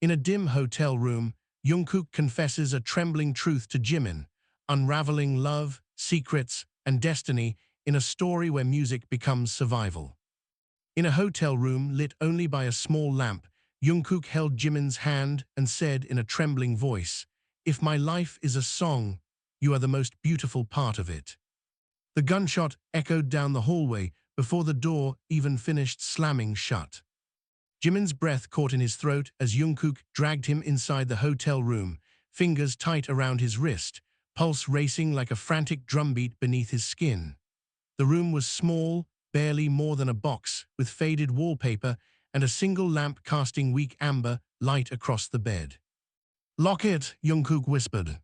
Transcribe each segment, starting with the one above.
In a dim hotel room, Jungkook confesses a trembling truth to Jimin, unraveling love, secrets, and destiny in a story where music becomes survival. In a hotel room lit only by a small lamp, Jungkook held Jimin's hand and said in a trembling voice, "If my life is a song, you are the most beautiful part of it." The gunshot echoed down the hallway before the door even finished slamming shut. Jimin's breath caught in his throat as Jungkook dragged him inside the hotel room, fingers tight around his wrist, pulse racing like a frantic drumbeat beneath his skin. The room was small, barely more than a box, with faded wallpaper and a single lamp casting weak amber light across the bed. "Lock it," Jungkook whispered.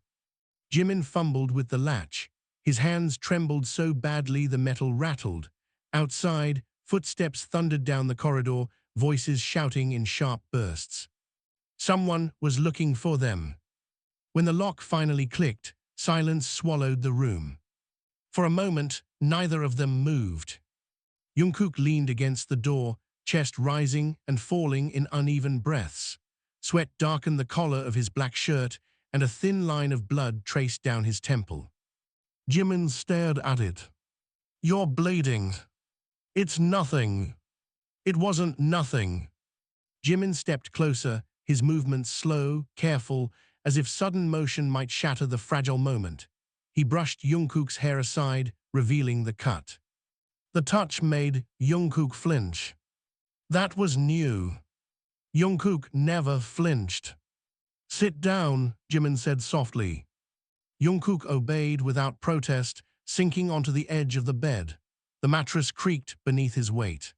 Jimin fumbled with the latch. His hands trembled so badly the metal rattled. Outside, footsteps thundered down the corridor, voices shouting in sharp bursts. Someone was looking for them. When the lock finally clicked, silence swallowed the room. For a moment, neither of them moved. Jungkook leaned against the door, chest rising and falling in uneven breaths. Sweat darkened the collar of his black shirt, and a thin line of blood traced down his temple. Jimin stared at it. "You're bleeding." "It's nothing." "It wasn't nothing." Jimin stepped closer, his movements slow, careful, as if sudden motion might shatter the fragile moment. He brushed Jungkook's hair aside, revealing the cut. The touch made Jungkook flinch. That was new. Jungkook never flinched. "Sit down," Jimin said softly. Jungkook obeyed without protest, sinking onto the edge of the bed. The mattress creaked beneath his weight.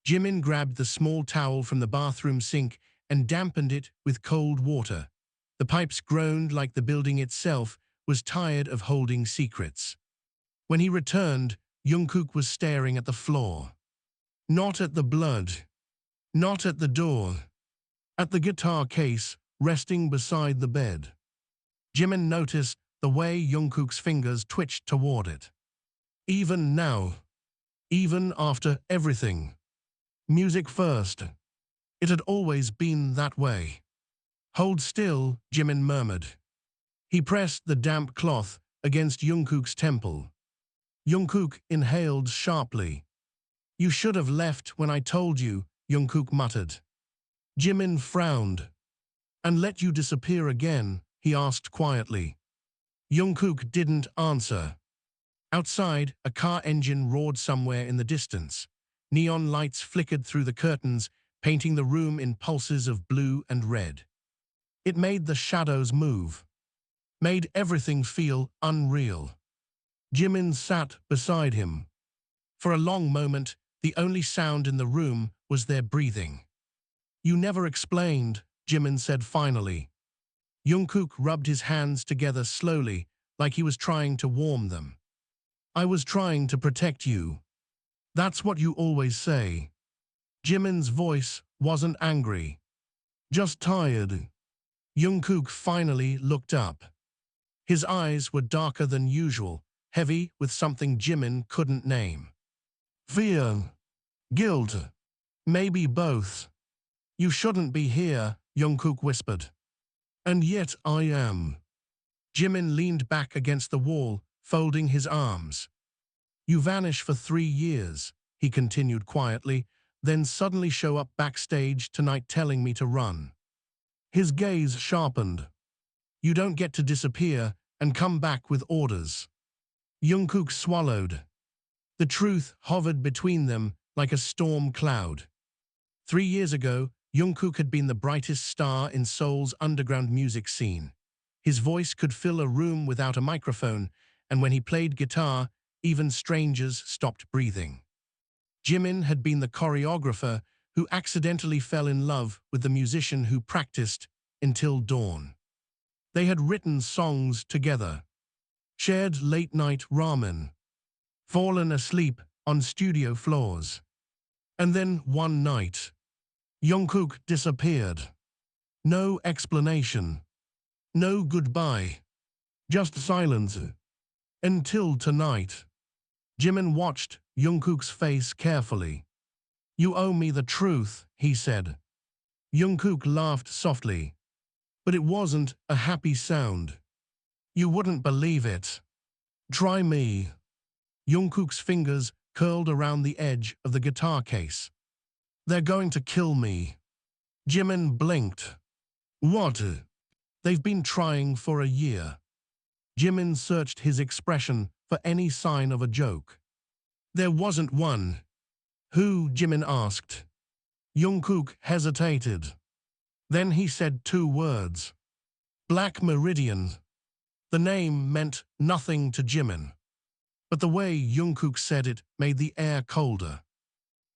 Jimin grabbed the small towel from the bathroom sink and dampened it with cold water. The pipes groaned like the building itself was tired of holding secrets. When he returned, Jungkook was staring at the floor. Not at the blood. Not at the door. At the guitar case resting beside the bed. Jimin noticed the way Jungkook's fingers twitched toward it. Even now. Even after everything. Music first. It had always been that way. "Hold still," Jimin murmured. He pressed the damp cloth against Jungkook's temple. Jungkook inhaled sharply. "You should have left when I told you," Jungkook muttered. Jimin frowned. "And let you disappear again?" he asked quietly. Jungkook didn't answer. Outside, a car engine roared somewhere in the distance. Neon lights flickered through the curtains, painting the room in pulses of blue and red. It made the shadows move. Made everything feel unreal. Jimin sat beside him. For a long moment, the only sound in the room was their breathing. "You never explained," Jimin said finally. Jungkook rubbed his hands together slowly, like he was trying to warm them. "I was trying to protect you. That's what you always say." Jimin's voice wasn't angry. Just tired. Jungkook finally looked up. His eyes were darker than usual, heavy with something Jimin couldn't name. "Fear. Guilt. Maybe both." "You shouldn't be here," Jungkook whispered. "And yet I am." Jimin leaned back against the wall, folding his arms. "You vanish for 3 years," he continued quietly, "then suddenly show up backstage tonight telling me to run." His gaze sharpened. "You don't get to disappear and come back with orders." Jungkook swallowed. The truth hovered between them like a storm cloud. 3 years ago, Jungkook had been the brightest star in Seoul's underground music scene. His voice could fill a room without a microphone, and when he played guitar, even strangers stopped breathing. Jimin had been the choreographer who accidentally fell in love with the musician who practiced until dawn. They had written songs together, shared late-night ramen, fallen asleep on studio floors. And then one night, Jungkook disappeared. No explanation. No goodbye. Just silence. Until tonight. Jimin watched Jungkook's face carefully. "You owe me the truth," he said. Jungkook laughed softly, but it wasn't a happy sound. You wouldn't believe it. Try me. Jungkook's fingers curled around the edge of the guitar case. They're going to kill me. Jimin blinked. What? They've been trying for a year. Jimin searched his expression for any sign of a joke. There wasn't one. Who? Jimin asked. Jungkook hesitated. Then he said two words. Black Meridian. The name meant nothing to Jimin. But the way Jungkook said it made the air colder.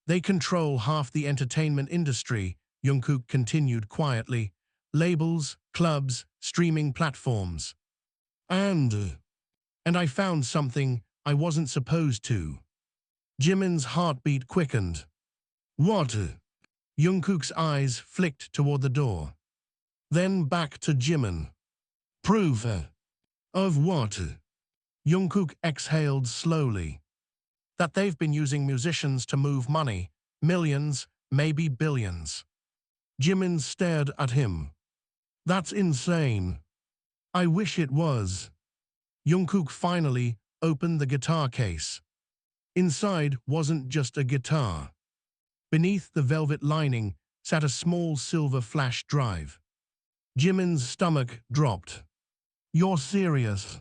They control half the entertainment industry, Jungkook continued quietly. Labels, clubs, streaming platforms. And I found something I wasn't supposed to. Jimin's heartbeat quickened. What? Jungkook's eyes flicked toward the door. Then back to Jimin. Proof. Of what? Jungkook exhaled slowly. That they've been using musicians to move money, millions, maybe billions. Jimin stared at him. That's insane. I wish it was. Jungkook finally opened the guitar case. Inside wasn't just a guitar. Beneath the velvet lining sat a small silver flash drive. Jimin's stomach dropped. You're serious?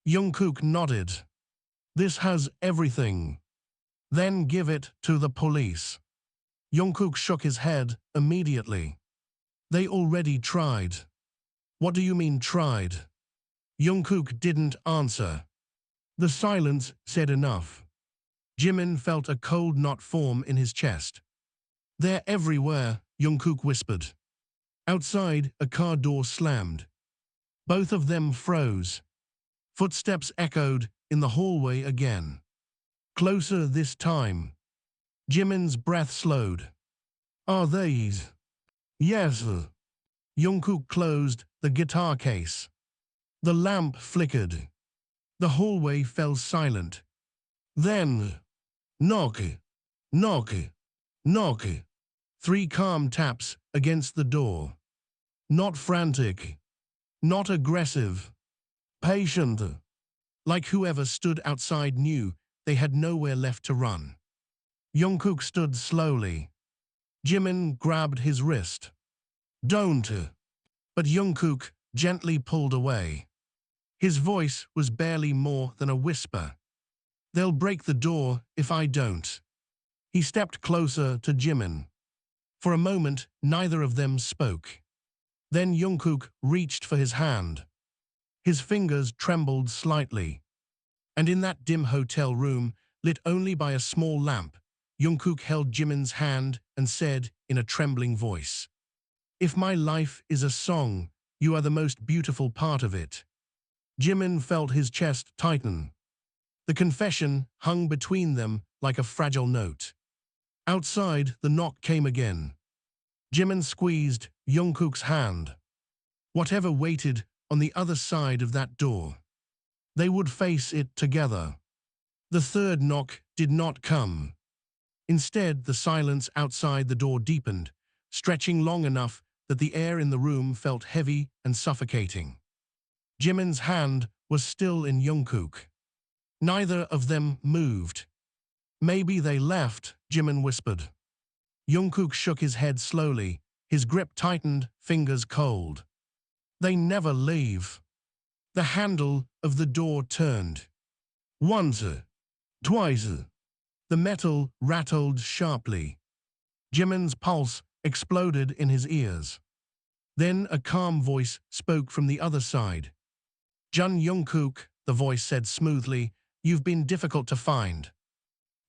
Jungkook nodded. This has everything. Then give it to the police. Jungkook shook his head immediately. They already tried. What do you mean tried? Jungkook didn't answer. The silence said enough. Jimin felt a cold knot form in his chest. They're everywhere, Jungkook whispered. Outside, a car door slammed. Both of them froze. Footsteps echoed in the hallway again. Closer this time. Jimin's breath slowed. Are these? Yes. Jungkook closed the guitar case. The lamp flickered. The hallway fell silent. Then, knock, knock, knock. 3 calm taps against the door. Not frantic. Not aggressive. Patient. Like whoever stood outside knew they had nowhere left to run. Jungkook stood slowly. Jimin grabbed his wrist. Don't. But Jungkook gently pulled away. His voice was barely more than a whisper. They'll break the door if I don't. He stepped closer to Jimin. For a moment, neither of them spoke. Then Jungkook reached for his hand. His fingers trembled slightly. And in that dim hotel room, lit only by a small lamp, Jungkook held Jimin's hand and said in a trembling voice, If my life is a song, you are the most beautiful part of it. Jimin felt his chest tighten. The confession hung between them like a fragile note. Outside, the knock came again. Jimin squeezed Jungkook's hand. Whatever waited on the other side of that door, they would face it together. The third knock did not come. Instead, the silence outside the door deepened, stretching long enough that the air in the room felt heavy and suffocating. Jimin's hand was still in Jungkook. Neither of them moved. Maybe they left, Jimin whispered. Jungkook shook his head slowly, his grip tightened, fingers cold. They never leave. The handle of the door turned. Once, twice. The metal rattled sharply. Jimin's pulse exploded in his ears. Then a calm voice spoke from the other side. Jungkook, the voice said smoothly, you've been difficult to find.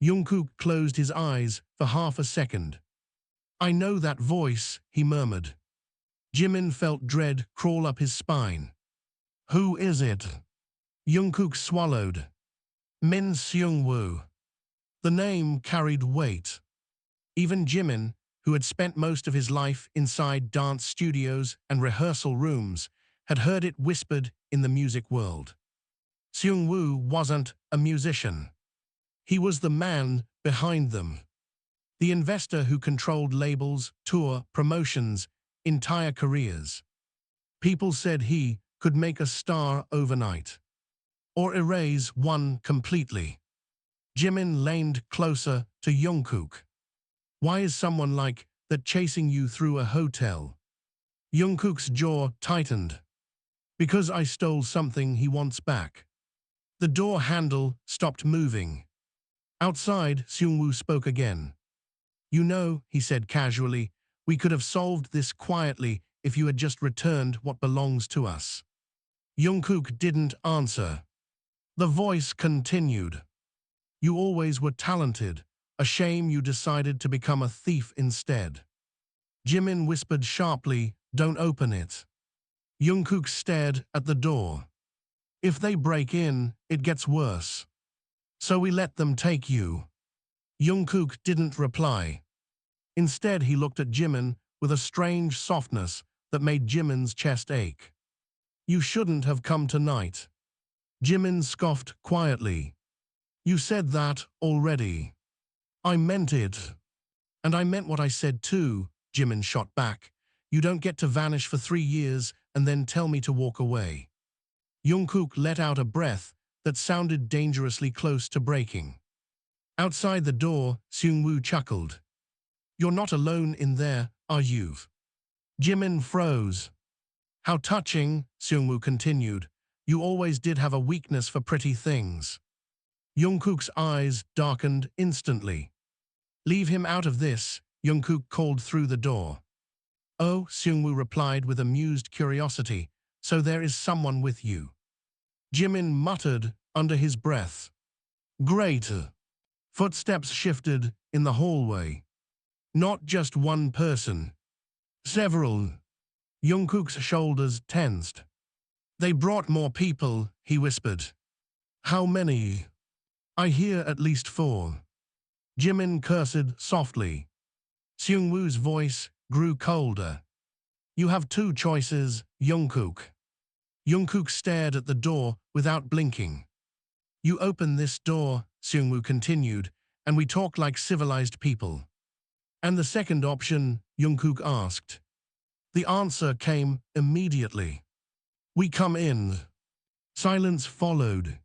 Jungkook closed his eyes for half a second. I know that voice, he murmured. Jimin felt dread crawl up his spine. Who is it? Jungkook swallowed. Min Seung-woo. The name carried weight. Even Jimin, who had spent most of his life inside dance studios and rehearsal rooms, had heard it whispered in the music world. Seung-woo wasn't a musician. He was the man behind them. The investor who controlled labels, tour, promotions, entire careers. People said he could make a star overnight, or erase one completely. Jimin leaned closer to Jungkook. Why is someone like that chasing you through a hotel? Jungkook's jaw tightened. Because I stole something he wants back. The door handle stopped moving. Outside, Seungwoo spoke again. You know, he said casually, we could have solved this quietly if you had just returned what belongs to us. Jungkook didn't answer. The voice continued. You always were talented. A shame you decided to become a thief instead. Jimin whispered sharply, don't open it. Jungkook stared at the door. If they break in, it gets worse. So we let them take you. Jungkook didn't reply. Instead, he looked at Jimin with a strange softness that made Jimin's chest ache. You shouldn't have come tonight. Jimin scoffed quietly. You said that already. I meant it. And I meant what I said too, Jimin shot back. You don't get to vanish for 3 years and then tell me to walk away. Jungkook let out a breath that sounded dangerously close to breaking. Outside the door, Seungwoo chuckled. You're not alone in there, are you? Jimin froze. How touching, Seungwoo continued. You always did have a weakness for pretty things. Jungkook's eyes darkened instantly. Leave him out of this, Jungkook called through the door. Oh, Seungwoo replied with amused curiosity, so there is someone with you. Jimin muttered under his breath. Great. Footsteps shifted in the hallway. Not just one person. Several. Jungkook's shoulders tensed. They brought more people, he whispered. How many? I hear at least 4. Jimin cursed softly. Seungwoo's voice grew colder. You have 2 choices, Jungkook. Jungkook stared at the door without blinking. You open this door, Seungwoo continued, and we talk like civilized people. And the second option, Jungkook asked. The answer came immediately. We come in. Silence followed.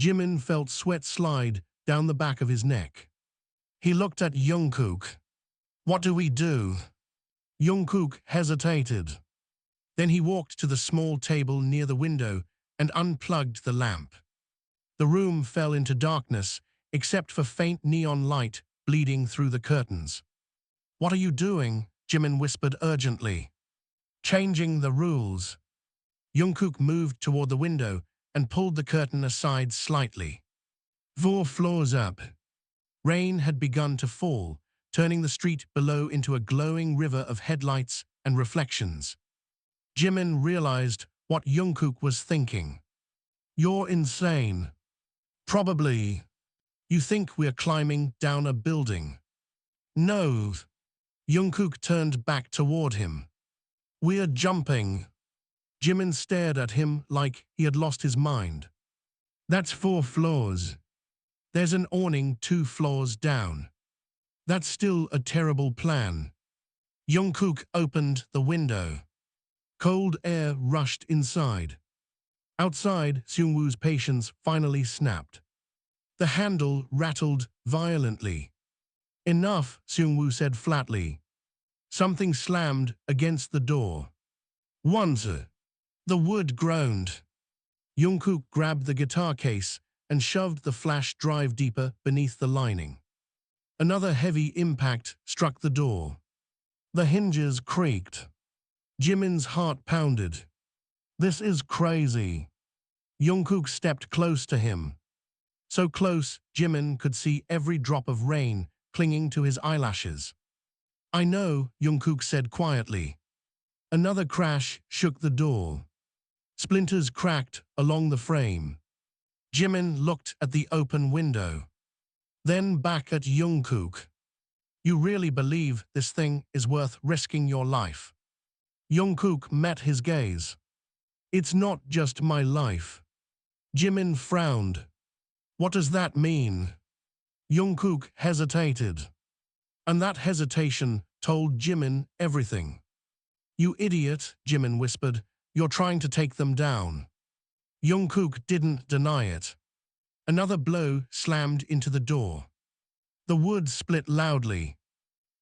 Jimin felt sweat slide down the back of his neck. He looked at Jungkook. What do we do? Jungkook hesitated. Then he walked to the small table near the window and unplugged the lamp. The room fell into darkness, except for faint neon light bleeding through the curtains. What are you doing? Jimin whispered urgently. Changing the rules. Jungkook moved toward the window and pulled the curtain aside slightly. 4 floors up. Rain had begun to fall, turning the street below into a glowing river of headlights and reflections. Jimin realized what Jungkook was thinking. You're insane. Probably. You think we're climbing down a building. No. Jungkook turned back toward him. We're jumping. Jimin stared at him like he had lost his mind. That's 4 floors. There's an awning 2 floors down. That's still a terrible plan. Jungkook opened the window. Cold air rushed inside. Outside, Seungwoo's patience finally snapped. The handle rattled violently. Enough, Seungwoo said flatly. Something slammed against the door. Once, the wood groaned. Jungkook grabbed the guitar case and shoved the flash drive deeper beneath the lining. Another heavy impact struck the door. The hinges creaked. Jimin's heart pounded. This is crazy. Jungkook stepped close to him. So close, Jimin could see every drop of rain clinging to his eyelashes. I know, Jungkook said quietly. Another crash shook the door. Splinters cracked along the frame. Jimin looked at the open window. Then back at Jungkook. You really believe this thing is worth risking your life? Jungkook met his gaze. It's not just my life. Jimin frowned. What does that mean? Jungkook hesitated. And that hesitation told Jimin everything. You idiot, Jimin whispered. You're trying to take them down. Jungkook didn't deny it. Another blow slammed into the door. The wood split loudly.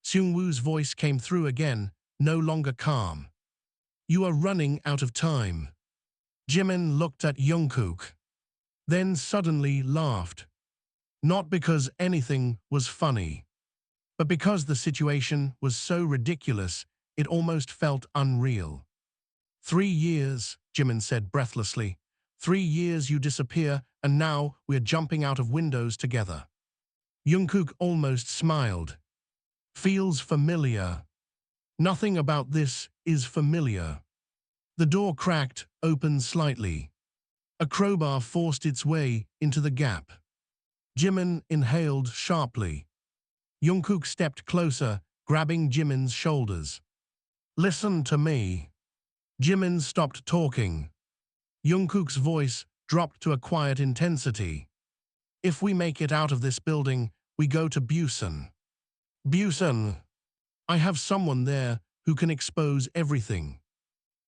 Seungwoo's voice came through again, no longer calm. You are running out of time. Jimin looked at Jungkook, then suddenly laughed. Not because anything was funny, but because the situation was so ridiculous it almost felt unreal. 3 years, Jimin said breathlessly. 3 years you disappear, and now we're jumping out of windows together. Jungkook almost smiled. Feels familiar. Nothing about this is familiar. The door cracked open slightly. A crowbar forced its way into the gap. Jimin inhaled sharply. Jungkook stepped closer, grabbing Jimin's shoulders. Listen to me. Jimin stopped talking. Jungkook's voice dropped to a quiet intensity. If we make it out of this building, we go to Busan. Busan. I have someone there who can expose everything.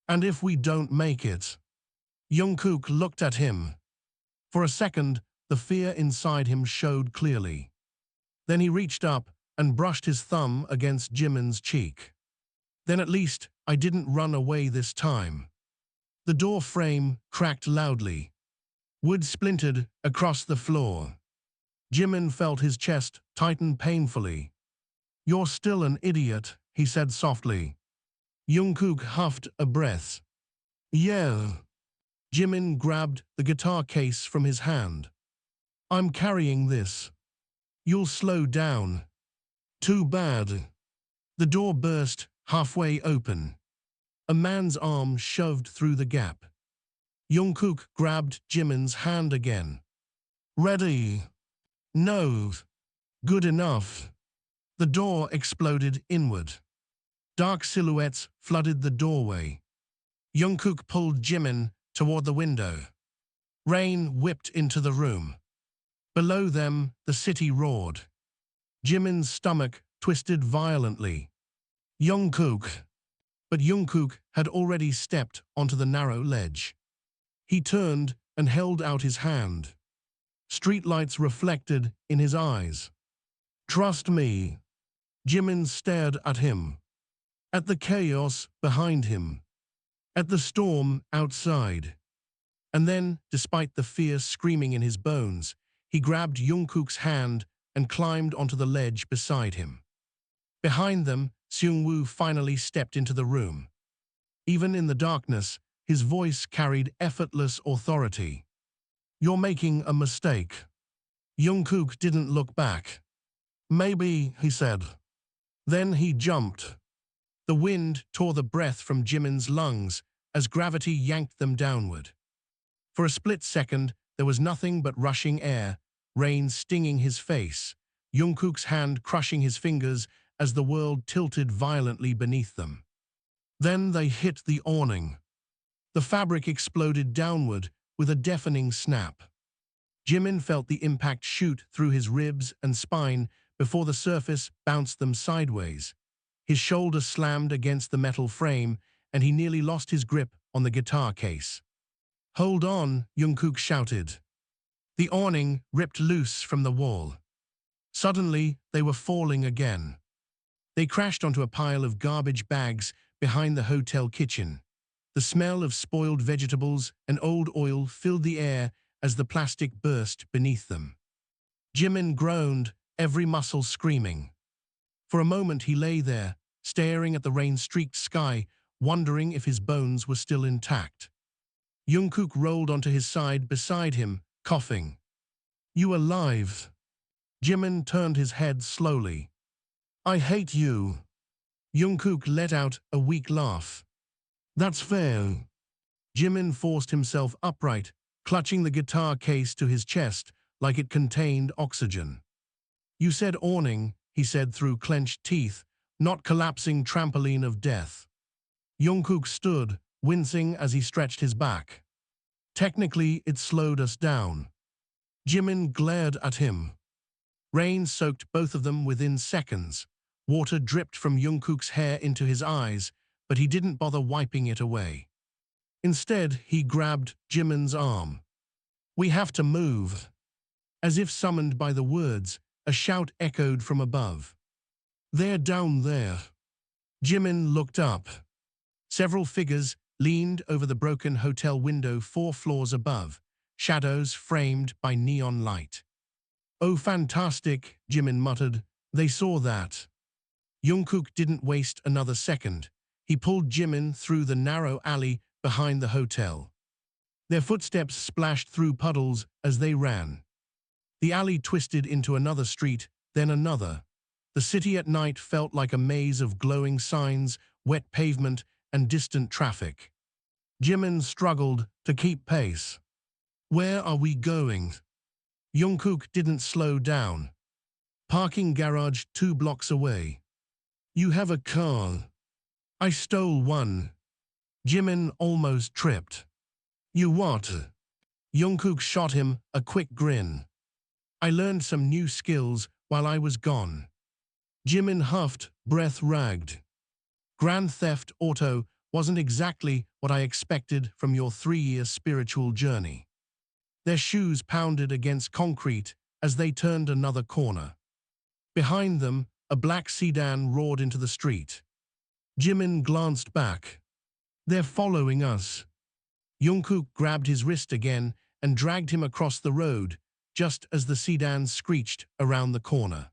And if we don't make it? Jungkook looked at him. For a second, the fear inside him showed clearly. Then he reached up and brushed his thumb against Jimin's cheek. Then at least I didn't run away this time. The door frame cracked loudly. Wood splintered across the floor. Jimin felt his chest tighten painfully. You're still an idiot, he said softly. Jungkook huffed a breath. Yeah. Jimin grabbed the guitar case from his hand. I'm carrying this. You'll slow down. Too bad. The door burst halfway open. A man's arm shoved through the gap. Jungkook grabbed Jimin's hand again. Ready? No. Good enough. The door exploded inward. Dark silhouettes flooded the doorway. Jungkook pulled Jimin toward the window. Rain whipped into the room. Below them, the city roared. Jimin's stomach twisted violently. Jungkook. But Jungkook had already stepped onto the narrow ledge. He turned and held out his hand. Streetlights reflected in his eyes. Trust me. Jimin stared at him. At the chaos behind him. At the storm outside. And then, despite the fear screaming in his bones, he grabbed Jungkook's hand and climbed onto the ledge beside him. Behind them, Seungwoo finally stepped into the room. Even in the darkness, his voice carried effortless authority. You're making a mistake. Jungkook didn't look back. Maybe, he said. Then he jumped. The wind tore the breath from Jimin's lungs as gravity yanked them downward. For a split second, there was nothing but rushing air, rain stinging his face, Jungkook's hand crushing his fingers as the world tilted violently beneath them. Then they hit the awning. The fabric exploded downward with a deafening snap. Jimin felt the impact shoot through his ribs and spine before the surface bounced them sideways. His shoulder slammed against the metal frame, and he nearly lost his grip on the guitar case. Hold on, Jungkook shouted. The awning ripped loose from the wall. Suddenly, they were falling again. They crashed onto a pile of garbage bags behind the hotel kitchen. The smell of spoiled vegetables and old oil filled the air as the plastic burst beneath them. Jimin groaned, every muscle screaming. For a moment he lay there, staring at the rain-streaked sky, wondering if his bones were still intact. Jungkook rolled onto his side beside him, coughing. You alive? Jimin turned his head slowly. I hate you. Jungkook let out a weak laugh. That's fair. Jimin forced himself upright, clutching the guitar case to his chest like it contained oxygen. You said awning, he said through clenched teeth, not collapsing trampoline of death. Jungkook stood, wincing as he stretched his back. Technically, it slowed us down. Jimin glared at him. Rain soaked both of them within seconds. Water dripped from Jungkook's hair into his eyes, but he didn't bother wiping it away. Instead, he grabbed Jimin's arm. "We have to move." As if summoned by the words, a shout echoed from above. "They're down there." Jimin looked up. Several figures leaned over the broken hotel window 4 floors above, shadows framed by neon light. "Oh, fantastic," Jimin muttered. "They saw that." Jungkook didn't waste another second. He pulled Jimin through the narrow alley behind the hotel. Their footsteps splashed through puddles as they ran. The alley twisted into another street, then another. The city at night felt like a maze of glowing signs, wet pavement, and distant traffic. Jimin struggled to keep pace. "Where are we going?" Jungkook didn't slow down. "Parking garage 2 blocks away." "You have a car." "I stole one." Jimin almost tripped. "You what?" Jungkook shot him a quick grin. "I learned some new skills while I was gone." Jimin huffed, breath ragged. "Grand Theft Auto wasn't exactly what I expected from your 3-year spiritual journey." Their shoes pounded against concrete as they turned another corner. Behind them, a black sedan roared into the street. Jimin glanced back. "They're following us." Jungkook grabbed his wrist again and dragged him across the road, just as the sedan screeched around the corner.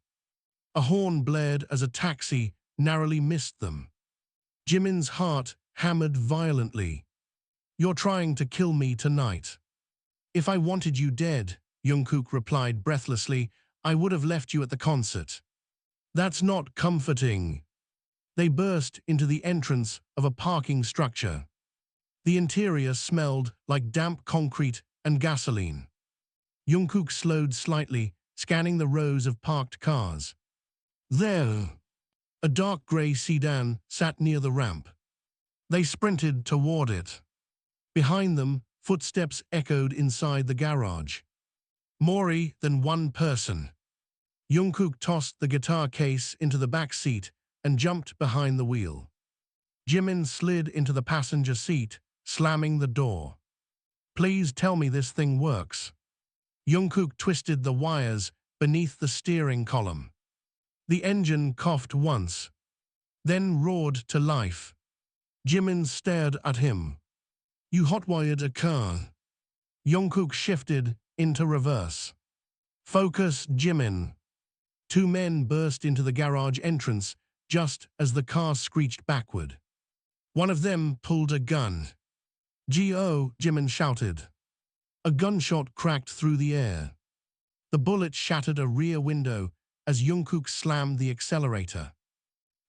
A horn blared as a taxi narrowly missed them. Jimin's heart hammered violently. "You're trying to kill me tonight." "If I wanted you dead," Jungkook replied breathlessly, "I would have left you at the concert." "That's not comforting." They burst into the entrance of a parking structure. The interior smelled like damp concrete and gasoline. Jungkook slowed slightly, scanning the rows of parked cars. There! A dark grey sedan sat near the ramp. They sprinted toward it. Behind them, footsteps echoed inside the garage. More than one person. Jungkook tossed the guitar case into the back seat and jumped behind the wheel. Jimin slid into the passenger seat, slamming the door. "Please tell me this thing works." Jungkook twisted the wires beneath the steering column. The engine coughed once, then roared to life. Jimin stared at him. "You hotwired a car." Jungkook shifted into reverse. "Focus, Jimin." 2 men burst into the garage entrance just as the car screeched backward. One of them pulled a gun. "Go!" Jimin shouted. A gunshot cracked through the air. The bullet shattered a rear window as Jungkook slammed the accelerator.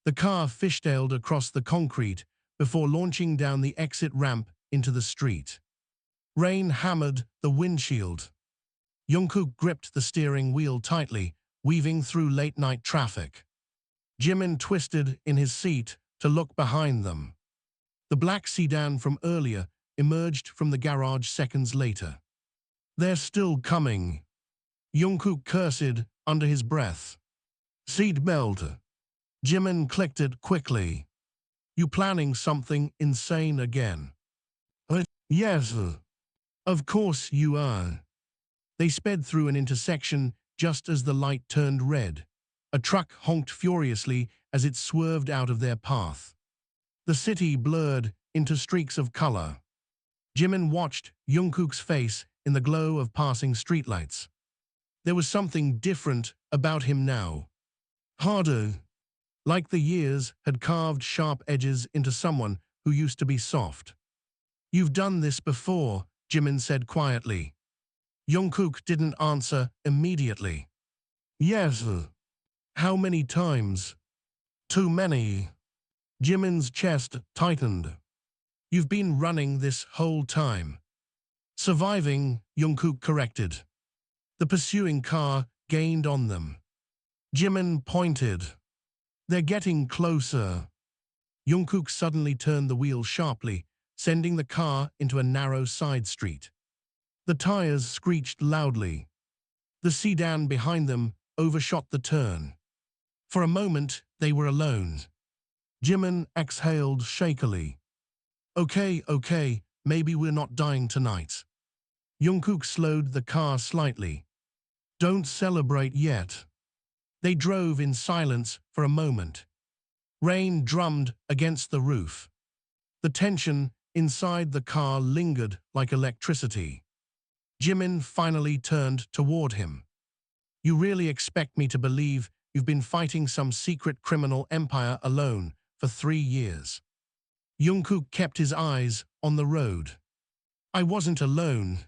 The car fishtailed across the concrete before launching down the exit ramp into the street. Rain hammered the windshield. Jungkook gripped the steering wheel tightly, weaving through late-night traffic. Jimin twisted in his seat to look behind them. The black sedan from earlier emerged from the garage seconds later. "They're still coming." Jungkook cursed under his breath. "Seat belt." Jimin clicked it quickly. "You planning something insane again?" "Yes, of course you are." They sped through an intersection just as the light turned red. A truck honked furiously as it swerved out of their path. The city blurred into streaks of color. Jimin watched Jungkook's face in the glow of passing streetlights. There was something different about him now. Harder. Like the years had carved sharp edges into someone who used to be soft. "You've done this before," Jimin said quietly. Jungkook didn't answer immediately. "Yes." "How many times?" "Too many." Jimin's chest tightened. "You've been running this whole time." "Surviving," Jungkook corrected. The pursuing car gained on them. Jimin pointed. "They're getting closer." Jungkook suddenly turned the wheel sharply, sending the car into a narrow side street. The tires screeched loudly. The sedan behind them overshot the turn. For a moment, they were alone. Jimin exhaled shakily. Okay, maybe we're not dying tonight. Jungkook slowed the car slightly. Don't celebrate yet. They drove in silence for a moment. Rain drummed against the roof. The tension inside the car lingered like electricity. Jimin finally turned toward him. You really expect me to believe you've been fighting some secret criminal empire alone for 3 years? Jungkook kept his eyes on the road. I wasn't alone.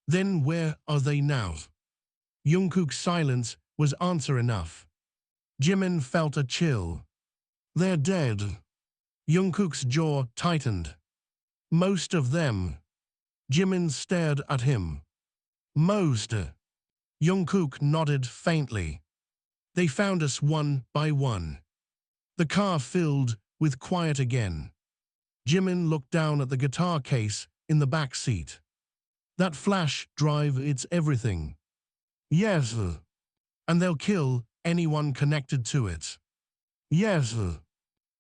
Then where are they now? Jungkook's silence was answer enough. Jimin felt a chill. They're dead. Jungkook's jaw tightened. Most of them. Jimin stared at him. Most. Jungkook nodded faintly. They found us one by one. The car filled with quiet again. Jimin looked down at the guitar case in the back seat. That flash drive, it's everything. Yes. And they'll kill anyone connected to it. Yes.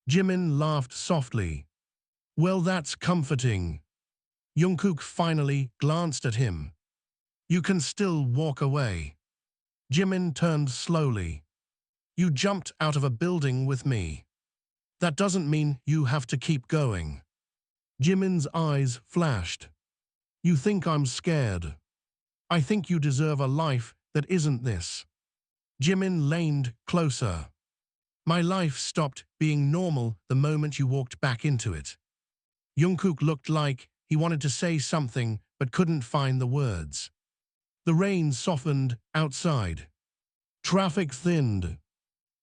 Jimin laughed softly. Well, that's comforting. Jungkook finally glanced at him. You can still walk away. Jimin turned slowly. You jumped out of a building with me. That doesn't mean you have to keep going. Jimin's eyes flashed. You think I'm scared? I think you deserve a life that isn't this. Jimin leaned closer. My life stopped being normal the moment you walked back into it. Jungkook looked like he wanted to say something but couldn't find the words. The rain softened outside. Traffic thinned.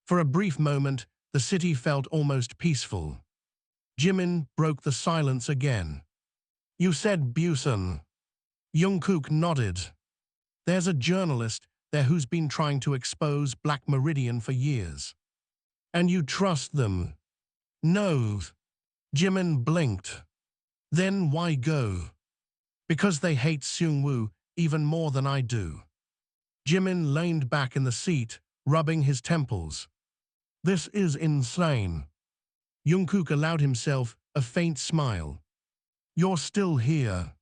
For a brief moment, the city felt almost peaceful. Jimin broke the silence again. You said Busan. Jungkook nodded. There's a journalist there who's been trying to expose Black Meridian for years. And you trust them? No. Jimin blinked. Then why go? Because they hate Seungwoo even more than I do. Jimin leaned back in the seat, rubbing his temples. This is insane. Jungkook allowed himself a faint smile. You're still here.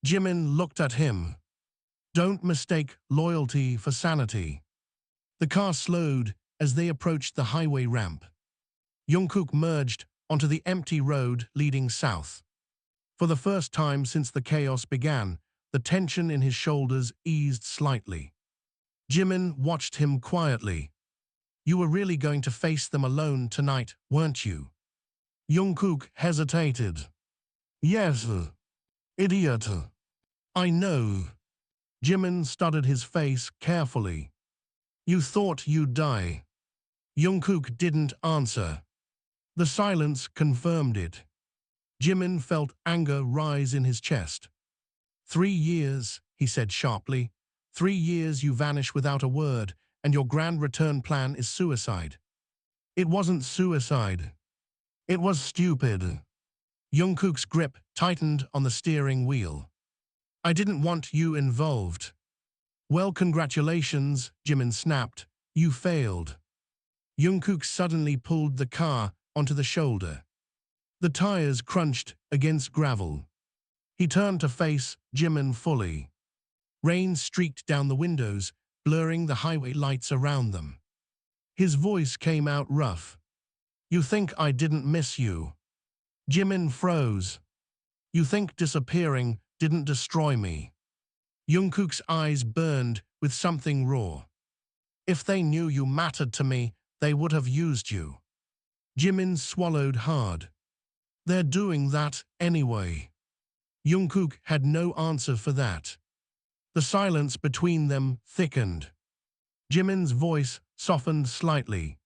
Jimin looked at him. Don't mistake loyalty for sanity. The car slowed as they approached the highway ramp. Jungkook merged onto the empty road leading south. For the first time since the chaos began, the tension in his shoulders eased slightly. Jimin watched him quietly. You were really going to face them alone tonight, weren't you? Jungkook hesitated. Yes, idiot. I know. Jimin studied his face carefully. You thought you'd die. Jungkook didn't answer. The silence confirmed it. Jimin felt anger rise in his chest. 3 years, he said sharply. 3 years you vanish without a word, and your grand return plan is suicide. It wasn't suicide. It was stupid. Jungkook's grip tightened on the steering wheel. I didn't want you involved. Well, congratulations, Jimin snapped. You failed. Jungkook suddenly pulled the car onto the shoulder. The tires crunched against gravel. He turned to face Jimin fully. Rain streaked down the windows, blurring the highway lights around them. His voice came out rough. You think I didn't miss you? Jimin froze. You think disappearing didn't destroy me? Jungkook's eyes burned with something raw. If they knew you mattered to me, they would have used you. Jimin swallowed hard. They're doing that anyway. Jungkook had no answer for that. The silence between them thickened. Jimin's voice softened slightly.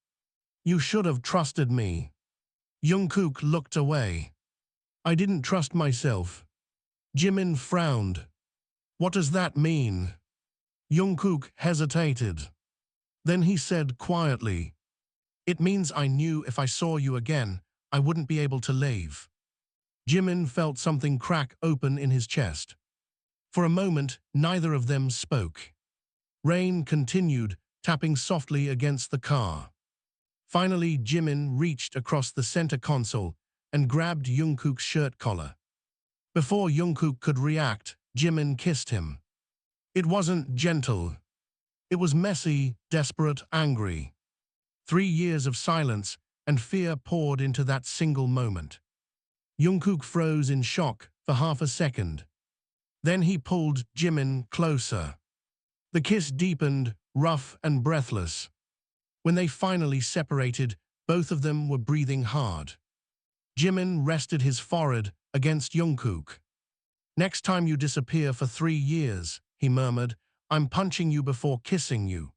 You should have trusted me. Jungkook looked away. I didn't trust myself. Jimin frowned. What does that mean? Jungkook hesitated. Then he said quietly, It means I knew if I saw you again, I wouldn't be able to leave. Jimin felt something crack open in his chest. For a moment, neither of them spoke. Rain continued, tapping softly against the car. Finally, Jimin reached across the center console and grabbed Jungkook's shirt collar. Before Jungkook could react, Jimin kissed him. It wasn't gentle. It was messy, desperate, angry. 3 years of silence and fear poured into that single moment. Jungkook froze in shock for half a second. Then he pulled Jimin closer. The kiss deepened, rough and breathless. When they finally separated, both of them were breathing hard. Jimin rested his forehead against Jungkook. "Next time you disappear for 3 years," he murmured, "I'm punching you before kissing you."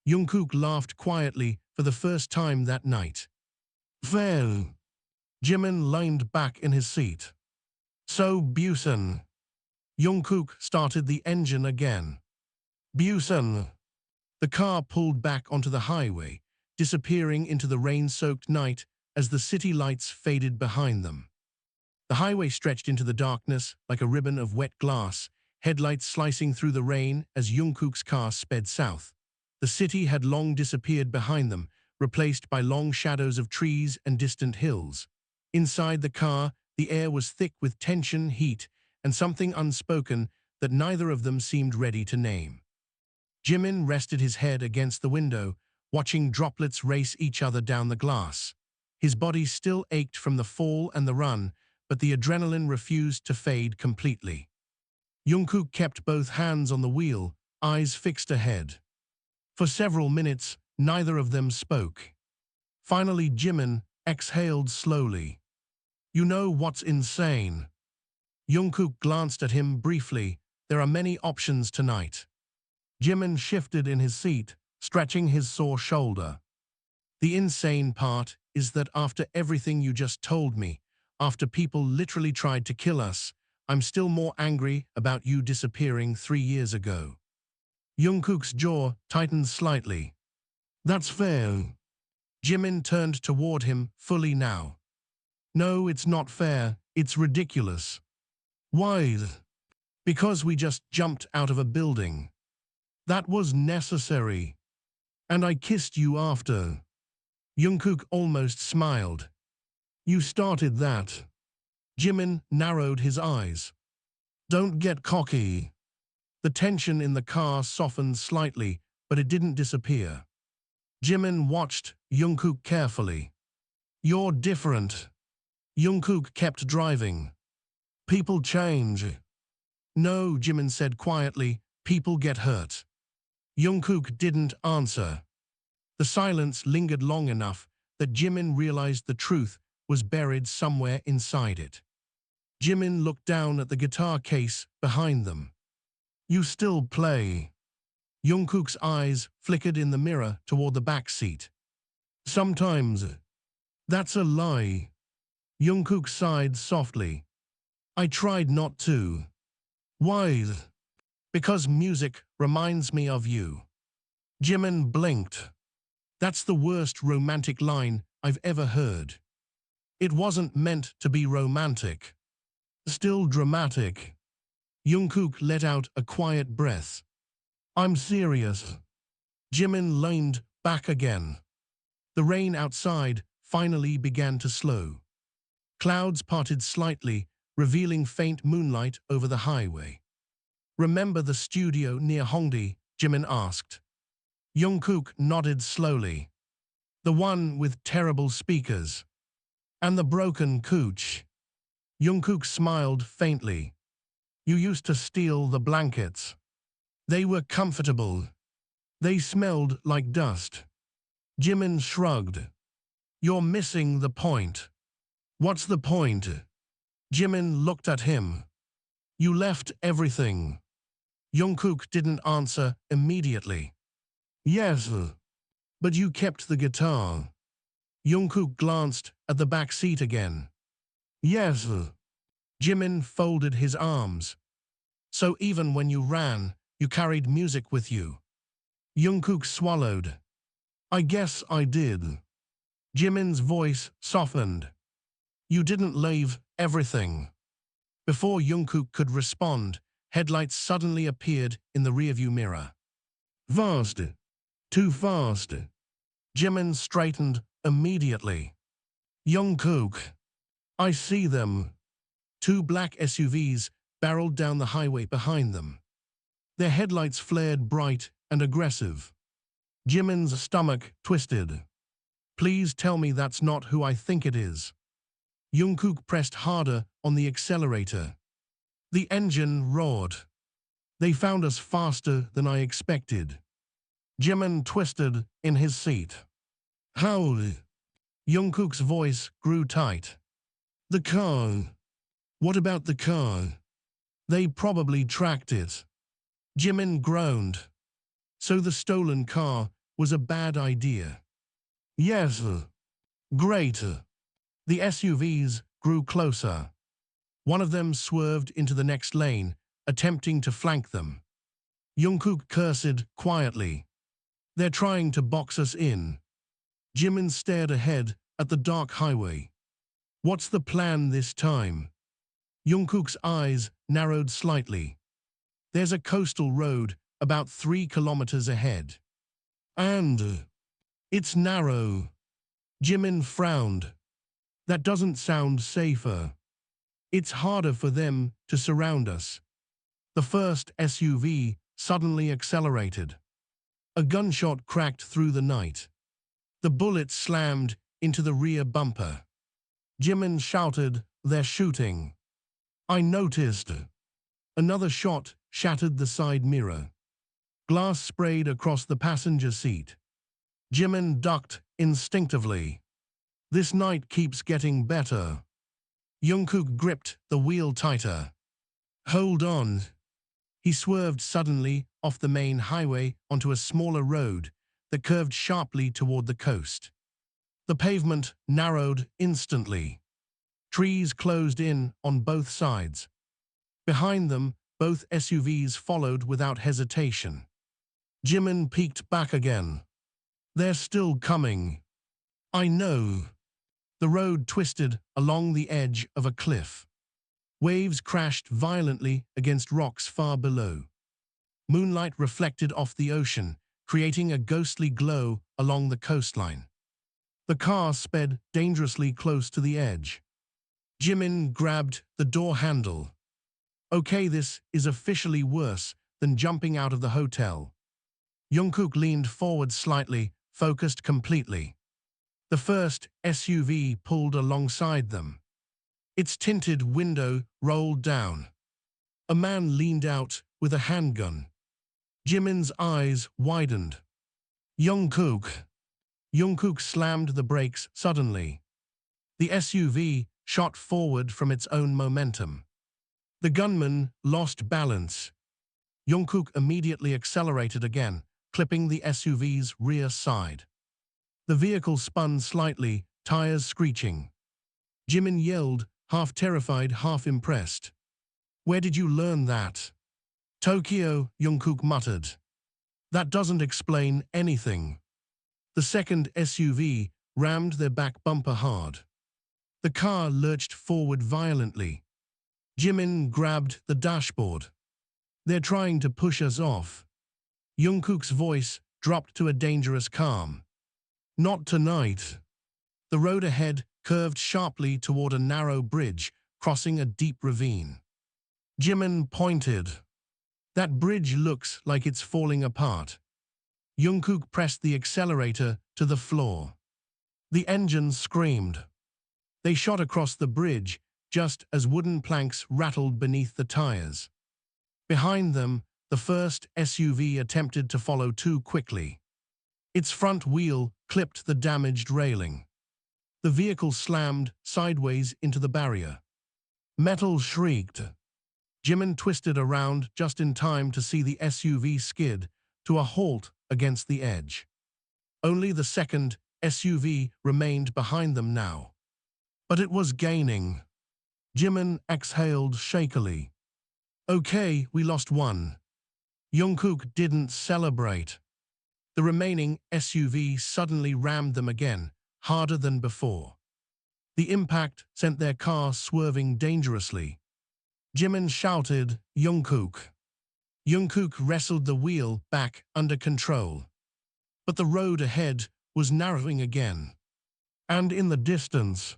Jungkook laughed quietly for the first time that night. "Well," Jimin leaned back in his seat. "So, Busan." Jungkook started the engine again. "Busan." The car pulled back onto the highway, disappearing into the rain-soaked night as the city lights faded behind them. The highway stretched into the darkness like a ribbon of wet glass, headlights slicing through the rain as Jungkook's car sped south. The city had long disappeared behind them, replaced by long shadows of trees and distant hills. Inside the car, the air was thick with tension, heat, and something unspoken that neither of them seemed ready to name. Jimin rested his head against the window, watching droplets race each other down the glass. His body still ached from the fall and the run, but the adrenaline refused to fade completely. Jungkook kept both hands on the wheel, eyes fixed ahead. For several minutes, neither of them spoke. Finally, Jimin exhaled slowly. "You know what's insane?" Jungkook glanced at him briefly. "There are many options tonight." Jimin shifted in his seat, stretching his sore shoulder. "The insane part is that after everything you just told me, after people literally tried to kill us, I'm still more angry about you disappearing 3 years ago." Jungkook's jaw tightened slightly. "That's fair." Jimin turned toward him fully now. "No, it's not fair. It's ridiculous." "Why?" "Because we just jumped out of a building. That was necessary. And I kissed you after." Jungkook almost smiled. "You started that." Jimin narrowed his eyes. "Don't get cocky." The tension in the car softened slightly, but it didn't disappear. Jimin watched Jungkook carefully. "You're different." Jungkook kept driving. "People change." "No," Jimin said quietly, "people get hurt." Jungkook didn't answer. The silence lingered long enough that Jimin realized the truth was buried somewhere inside it. Jimin looked down at the guitar case behind them. "You still play?" Jungkook's eyes flickered in the mirror toward the back seat. "Sometimes." "That's a lie." Jungkook sighed softly. "I tried not to." "Why?" "Because music reminds me of you." Jimin blinked. "That's the worst romantic line I've ever heard." "It wasn't meant to be romantic." "Still dramatic." Jungkook let out a quiet breath. "I'm serious." Jimin leaned back again. The rain outside finally began to slow. Clouds parted slightly, revealing faint moonlight over the highway. "Remember the studio near Hongdae?" Jimin asked. Jungkook nodded slowly. "The one with terrible speakers. And the broken couch." Jungkook smiled faintly. "You used to steal the blankets. They were comfortable. They smelled like dust." Jimin shrugged. "You're missing the point." "What's the point?" Jimin looked at him. "You left everything." Jungkook didn't answer immediately. "Yes, but you kept the guitar." Jungkook glanced at the back seat again. "Yes." Jimin folded his arms. "So even when you ran, you carried music with you." Jungkook swallowed. "I guess I did." Jimin's voice softened. "You didn't leave everything." Before Jungkook could respond, headlights suddenly appeared in the rearview mirror. "Fast. Too fast." Jimin straightened immediately. Jungkook, I see them. Two black SUVs barreled down the highway behind them. Their headlights flared bright and aggressive. Jimin's stomach twisted. Please tell me that's not who I think it is. Jungkook pressed harder on the accelerator. The engine roared. They found us faster than I expected. Jimin twisted in his seat. How? Jungkook's voice grew tight. The car. What about the car? They probably tracked it. Jimin groaned. So the stolen car was a bad idea. Yes. Great. The SUVs grew closer. One of them swerved into the next lane, attempting to flank them. Jungkook cursed quietly. They're trying to box us in. Jimin stared ahead at the dark highway. What's the plan this time? Jungkook's eyes narrowed slightly. There's a coastal road about 3 kilometers ahead. And it's narrow. Jimin frowned. That doesn't sound safer. It's harder for them to surround us. The first SUV suddenly accelerated. A gunshot cracked through the night. The bullet slammed into the rear bumper. Jimin shouted, "They're shooting." I noticed. Another shot shattered the side mirror. Glass sprayed across the passenger seat. Jimin ducked instinctively. This night keeps getting better. Jungkook gripped the wheel tighter. Hold on. He swerved suddenly off the main highway onto a smaller road that curved sharply toward the coast. The pavement narrowed instantly. Trees closed in on both sides. Behind them, both SUVs followed without hesitation. Jimin peeked back again. They're still coming. I know. The road twisted along the edge of a cliff. Waves crashed violently against rocks far below. Moonlight reflected off the ocean, creating a ghostly glow along the coastline. The car sped dangerously close to the edge. Jimin grabbed the door handle. Okay, this is officially worse than jumping out of the hotel. Jungkook leaned forward slightly, focused completely. The first SUV pulled alongside them. Its tinted window rolled down. A man leaned out with a handgun. Jimin's eyes widened. Jungkook. Jungkook slammed the brakes suddenly. The SUV shot forward from its own momentum. The gunman lost balance. Jungkook immediately accelerated again, clipping the SUV's rear side. The vehicle spun slightly, tires screeching. Jimin yelled, half terrified, half impressed. Where did you learn that? Tokyo, Jungkook muttered. That doesn't explain anything. The second SUV rammed their back bumper hard. The car lurched forward violently. Jimin grabbed the dashboard. They're trying to push us off. Jungkook's voice dropped to a dangerous calm. Not tonight. The road ahead curved sharply toward a narrow bridge, crossing a deep ravine. Jimin pointed. That bridge looks like it's falling apart. Jungkook pressed the accelerator to the floor. The engine screamed. They shot across the bridge just as wooden planks rattled beneath the tires. Behind them, the first SUV attempted to follow too quickly. Its front wheel clipped the damaged railing. The vehicle slammed sideways into the barrier. Metal shrieked. Jimin twisted around just in time to see the SUV skid to a halt against the edge. Only the second SUV remained behind them now. But it was gaining. Jimin exhaled shakily. Okay, we lost one. Jungkook didn't celebrate. The remaining SUV suddenly rammed them again, harder than before. The impact sent their car swerving dangerously. Jimin shouted, Jungkook. Jungkook wrestled the wheel back under control. But the road ahead was narrowing again. And in the distance,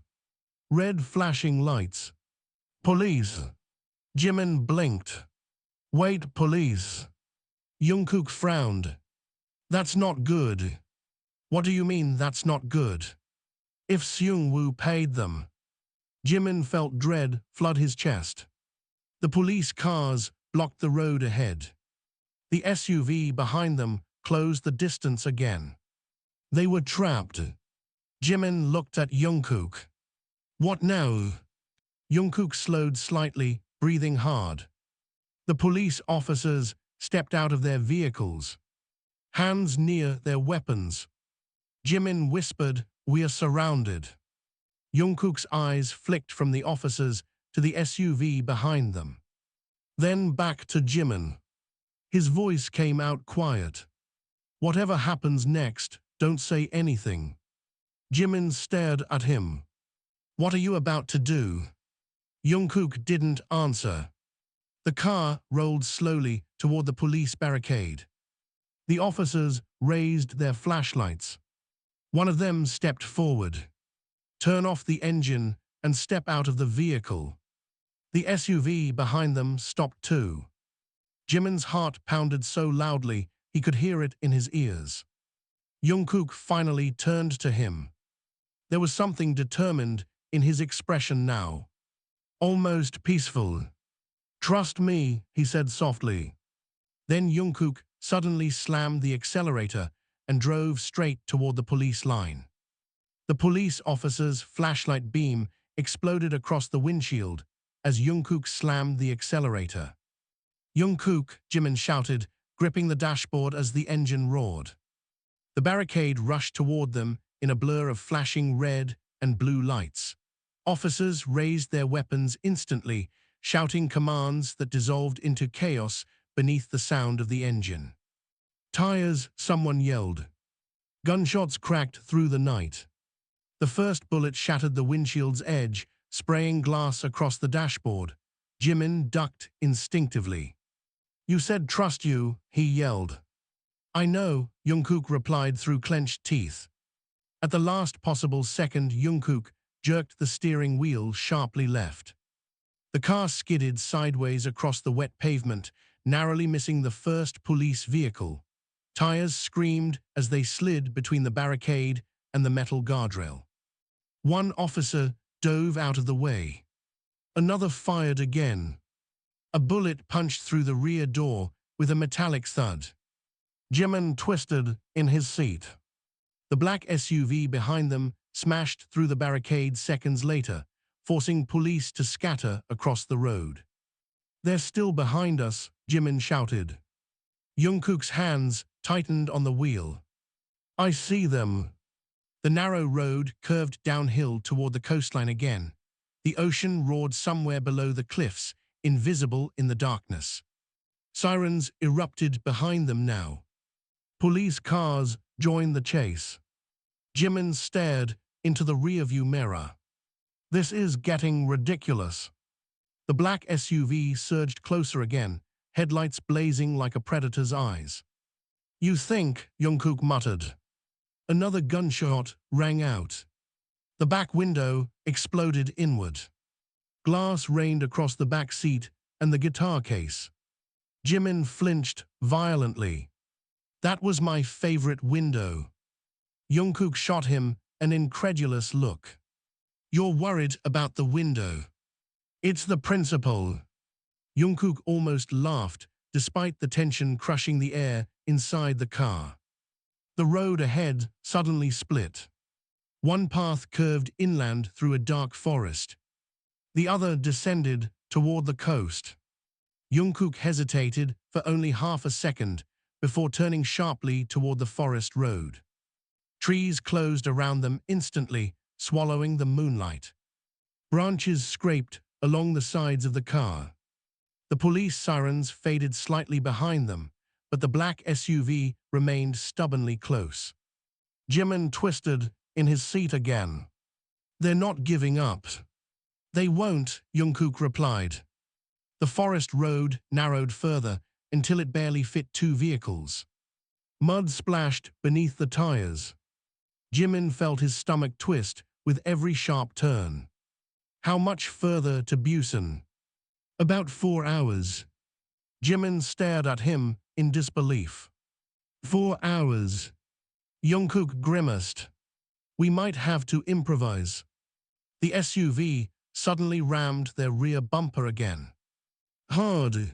red flashing lights. Police. Jimin blinked. Wait, police. Jungkook frowned. That's not good. What do you mean that's not good? If Seungwoo paid them. Jimin felt dread flood his chest. The police cars blocked the road ahead. The SUV behind them closed the distance again. They were trapped. Jimin looked at Jungkook. What now? Jungkook slowed slightly, breathing hard. The police officers stepped out of their vehicles, hands near their weapons. Jimin whispered, "We are surrounded." Jungkook's eyes flicked from the officers to the SUV behind them. Then back to Jimin. His voice came out quiet. "Whatever happens next, don't say anything." Jimin stared at him. "What are you about to do?" Jungkook didn't answer. The car rolled slowly toward the police barricade. The officers raised their flashlights. One of them stepped forward. "Turn off the engine and step out of the vehicle." The SUV behind them stopped too. Jimin's heart pounded so loudly he could hear it in his ears. Jungkook finally turned to him. There was something determined in his expression now. Almost peaceful. "Trust me," he said softly. Then Jungkook suddenly slammed the accelerator and drove straight toward the police line. The police officer's flashlight beam exploded across the windshield as Jungkook slammed the accelerator. "Jungkook," Jimin shouted, gripping the dashboard as the engine roared. The barricade rushed toward them in a blur of flashing red and blue lights. Officers raised their weapons instantly, shouting commands that dissolved into chaos beneath the sound of the engine. "Tires," someone yelled. Gunshots cracked through the night. The first bullet shattered the windshield's edge, spraying glass across the dashboard. Jimin ducked instinctively. "You said trust you," he yelled. "I know," Jungkook replied through clenched teeth. At the last possible second, Jungkook jerked the steering wheel sharply left. The car skidded sideways across the wet pavement, narrowly missing the first police vehicle. Tires screamed as they slid between the barricade and the metal guardrail. One officer dove out of the way. Another fired again. A bullet punched through the rear door with a metallic thud. Jimin twisted in his seat. The black SUV behind them smashed through the barricade seconds later, forcing police to scatter across the road. "They're still behind us," Jimin shouted. Jungkook's hands tightened on the wheel. "I see them." The narrow road curved downhill toward the coastline again. The ocean roared somewhere below the cliffs, invisible in the darkness. Sirens erupted behind them now. Police cars joined the chase. Jimin stared into the rearview mirror. "This is getting ridiculous." The black SUV surged closer again, headlights blazing like a predator's eyes. "You think," Jungkook muttered. Another gunshot rang out. The back window exploded inward. Glass rained across the back seat and the guitar case. Jimin flinched violently. "That was my favorite window." Jungkook shot him an incredulous look. "You're worried about the window." "It's the principle." Jungkook almost laughed, despite the tension crushing the air inside the car. The road ahead suddenly split. One path curved inland through a dark forest. The other descended toward the coast. Jungkook hesitated for only half a second before turning sharply toward the forest road. Trees closed around them instantly, swallowing the moonlight. Branches scraped along the sides of the car. The police sirens faded slightly behind them, but the black SUV remained stubbornly close. Jimin twisted in his seat again. "They're not giving up." "They won't," Jungkook replied. The forest road narrowed further until it barely fit two vehicles. Mud splashed beneath the tires. Jimin felt his stomach twist with every sharp turn. How much further to Busan? About 4 hours. Jimin stared at him in disbelief. 4 hours. Jungkook grimaced. We might have to improvise. The SUV suddenly rammed their rear bumper again. Hard.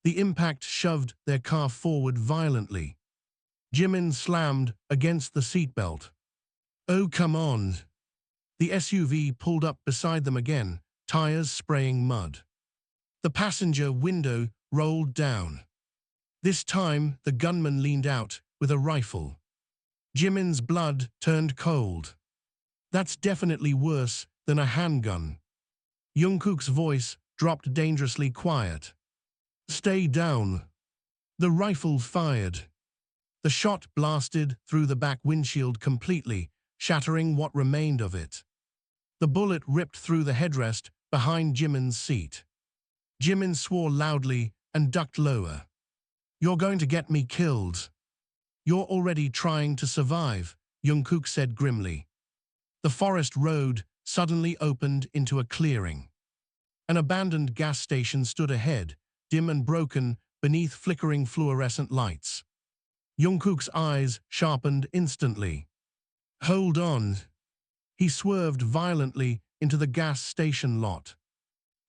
The impact shoved their car forward violently. Jimin slammed against the seatbelt. Oh, come on. The SUV pulled up beside them again, tires spraying mud. The passenger window rolled down. This time, the gunman leaned out with a rifle. Jimin's blood turned cold. That's definitely worse than a handgun. Jungkook's voice dropped dangerously quiet. Stay down. The rifle fired. The shot blasted through the back windshield completely, shattering what remained of it. The bullet ripped through the headrest behind Jimin's seat. Jimin swore loudly and ducked lower. You're going to get me killed. You're already trying to survive, Jungkook said grimly. The forest road suddenly opened into a clearing. An abandoned gas station stood ahead, dim and broken beneath flickering fluorescent lights. Jungkook's eyes sharpened instantly. Hold on. He swerved violently into the gas station lot.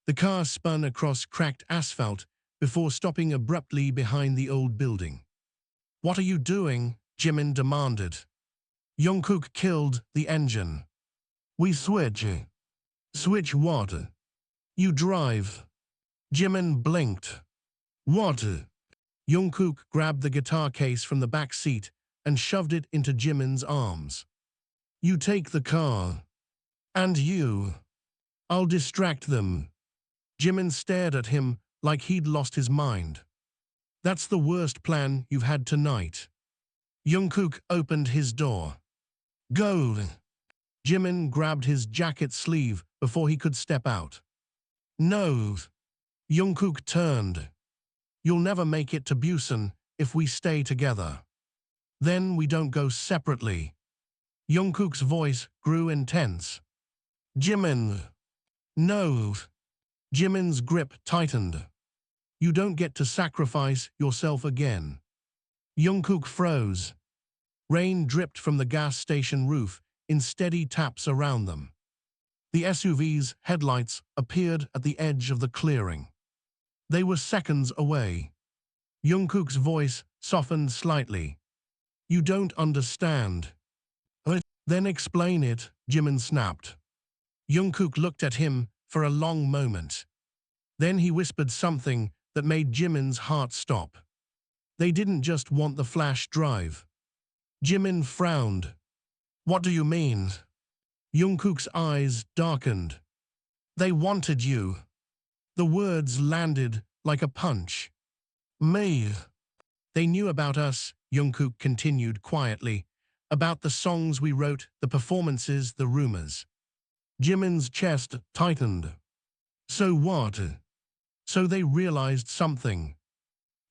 The car spun across cracked asphalt before stopping abruptly behind the old building. What are you doing? Jimin demanded. Jungkook killed the engine. We switch. Switch what? You drive. Jimin blinked. What? Jungkook grabbed the guitar case from the back seat and shoved it into Jimin's arms. You take the car. And you. I'll distract them. Jimin stared at him like he'd lost his mind. That's the worst plan you've had tonight. Jungkook opened his door. Go. Jimin grabbed his jacket sleeve before he could step out. No. Jungkook turned. You'll never make it to Busan if we stay together. Then we don't go separately. Jungkook's voice grew intense. Jimin. No. Jimin's grip tightened. You don't get to sacrifice yourself again. Jungkook froze. Rain dripped from the gas station roof in steady taps around them. The SUV's headlights appeared at the edge of the clearing. They were seconds away. Jungkook's voice softened slightly. You don't understand. Then explain it, Jimin snapped. Jungkook looked at him for a long moment. Then he whispered something that made Jimin's heart stop. They didn't just want the flash drive. Jimin frowned. What do you mean? Jungkook's eyes darkened. They wanted you. The words landed like a punch. Me. They knew about us, Jungkook continued quietly, about the songs we wrote, the performances, the rumors. Jimin's chest tightened. So what? So they realized something.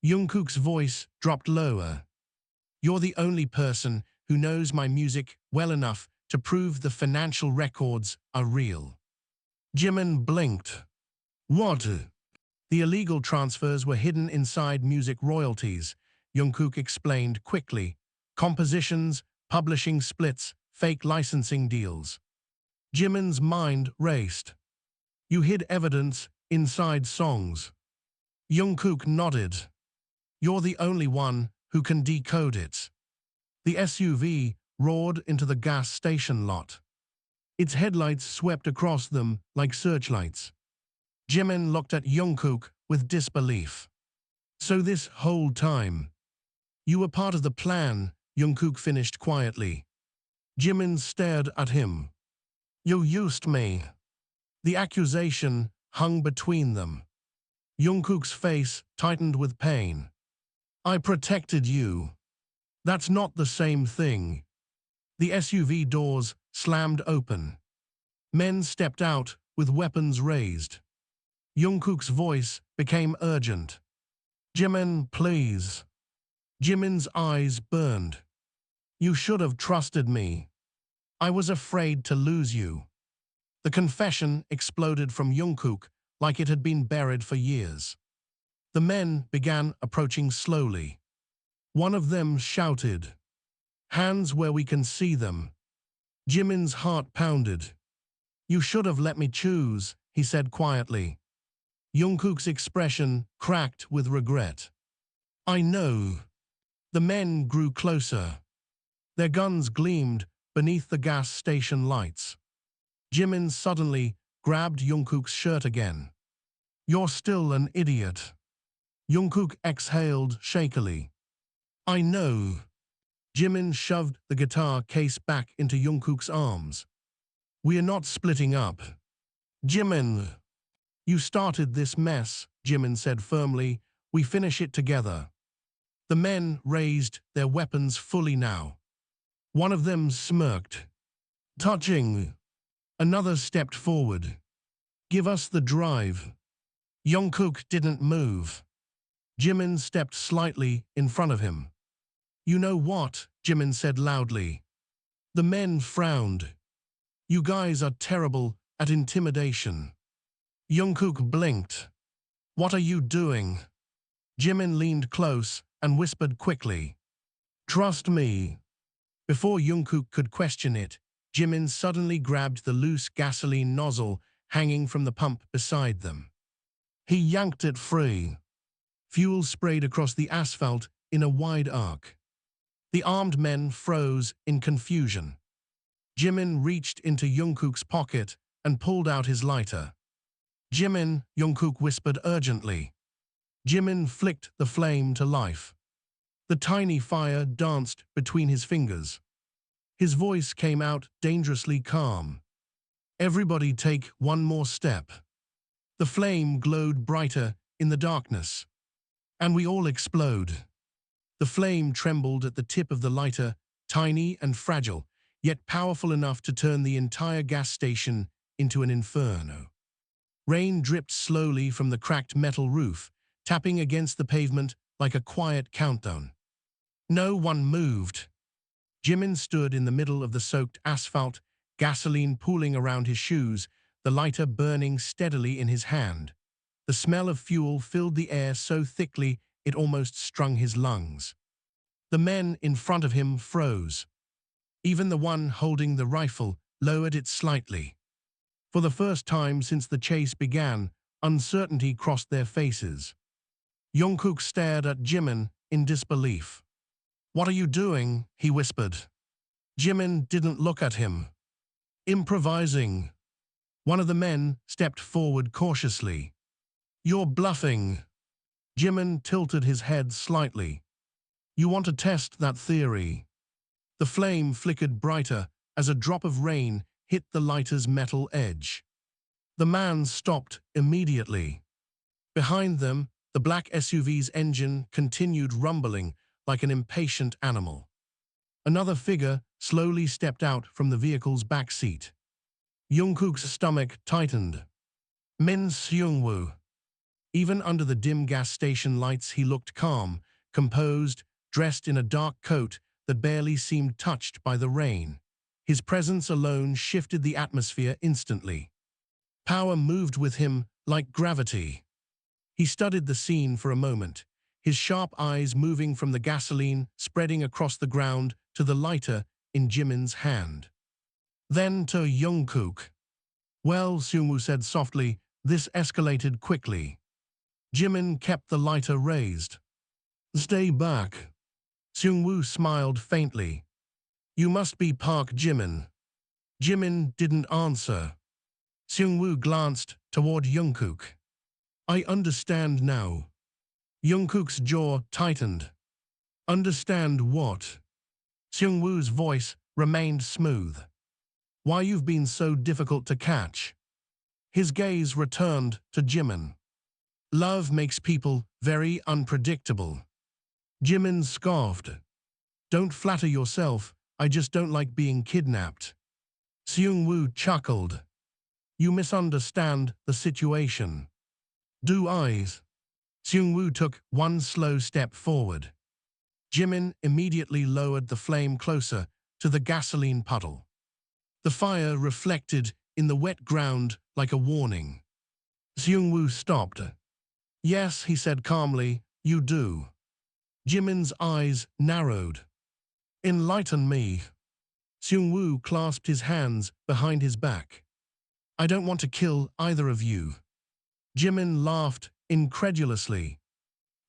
Jungkook's voice dropped lower. You're the only person who knows my music well enough to prove the financial records are real. Jimin blinked. What? The illegal transfers were hidden inside music royalties, Jungkook explained quickly. Compositions, publishing splits, fake licensing deals. Jimin's mind raced. You hid evidence inside songs. Jungkook nodded. You're the only one who can decode it. The SUV roared into the gas station lot. Its headlights swept across them like searchlights. Jimin looked at Jungkook with disbelief. So this whole time, you were part of the plan, Jungkook finished quietly. Jimin stared at him. You used me. The accusation hung between them. Jungkook's face tightened with pain. I protected you. That's not the same thing. The SUV doors slammed open. Men stepped out with weapons raised. Jungkook's voice became urgent. Jimin, please. Jimin's eyes burned. You should have trusted me. I was afraid to lose you. The confession exploded from Jungkook like it had been buried for years. The men began approaching slowly. One of them shouted, "Hands where we can see them." Jimin's heart pounded. "You should have let me choose," he said quietly. Jungkook's expression cracked with regret. "I know." The men grew closer. Their guns gleamed beneath the gas station lights. Jimin suddenly grabbed Jungkook's shirt again. "You're still an idiot." Jungkook exhaled shakily. "I know." Jimin shoved the guitar case back into Jungkook's arms. "We are not splitting up." "Jimin, you started this mess," Jimin said firmly. "We finish it together." The men raised their weapons fully now. One of them smirked. "Touching." Another stepped forward. "Give us the drive." Jungkook didn't move. Jimin stepped slightly in front of him. "You know what?" Jimin said loudly. The men frowned. "You guys are terrible at intimidation." Jungkook blinked. "What are you doing?" Jimin leaned close and whispered quickly, "Trust me." Before Jungkook could question it, Jimin suddenly grabbed the loose gasoline nozzle hanging from the pump beside them. He yanked it free. Fuel sprayed across the asphalt in a wide arc. The armed men froze in confusion. Jimin reached into Jungkook's pocket and pulled out his lighter. "Jimin," Jungkook whispered urgently. Jimin flicked the flame to life. The tiny fire danced between his fingers. His voice came out dangerously calm. "Everybody take one more step." The flame glowed brighter in the darkness. "And we all explode." The flame trembled at the tip of the lighter, tiny and fragile, yet powerful enough to turn the entire gas station into an inferno. Rain dripped slowly from the cracked metal roof, tapping against the pavement like a quiet countdown. No one moved. Jimin stood in the middle of the soaked asphalt, gasoline pooling around his shoes, the lighter burning steadily in his hand. The smell of fuel filled the air so thickly it almost strung his lungs. The men in front of him froze. Even the one holding the rifle lowered it slightly. For the first time since the chase began, uncertainty crossed their faces. Jungkook stared at Jimin in disbelief. "What are you doing?" he whispered. Jimin didn't look at him. "Improvising." One of the men stepped forward cautiously. "You're bluffing." Jimin tilted his head slightly. "You want to test that theory." The flame flickered brighter as a drop of rain hit the lighter's metal edge. The man stopped immediately. Behind them, the black SUV's engine continued rumbling like an impatient animal. Another figure slowly stepped out from the vehicle's back seat. Jungkook's stomach tightened. Min Seungwoo. Even under the dim gas station lights he looked calm, composed, dressed in a dark coat that barely seemed touched by the rain. His presence alone shifted the atmosphere instantly. Power moved with him like gravity. He studied the scene for a moment, his sharp eyes moving from the gasoline spreading across the ground to the lighter in Jimin's hand. Then to Jungkook. "Well," Seungwoo said softly, "this escalated quickly." Jimin kept the lighter raised. "Stay back." Seungwoo smiled faintly. "You must be Park Jimin." Jimin didn't answer. Seungwoo glanced toward Jungkook. "I understand now." Jungkook's jaw tightened. "Understand what?" Seungwoo's voice remained smooth. "Why you've been so difficult to catch." His gaze returned to Jimin. "Love makes people very unpredictable." Jimin scoffed. "Don't flatter yourself, I just don't like being kidnapped." Seungwoo chuckled. "You misunderstand the situation." "Do I?" Seungwoo took one slow step forward. Jimin immediately lowered the flame closer to the gasoline puddle. The fire reflected in the wet ground like a warning. Seung-woo stopped. Yes, he said calmly, you do. Jimin's eyes narrowed. Enlighten me. Seung-woo clasped his hands behind his back. I don't want to kill either of you. Jimin laughed incredulously.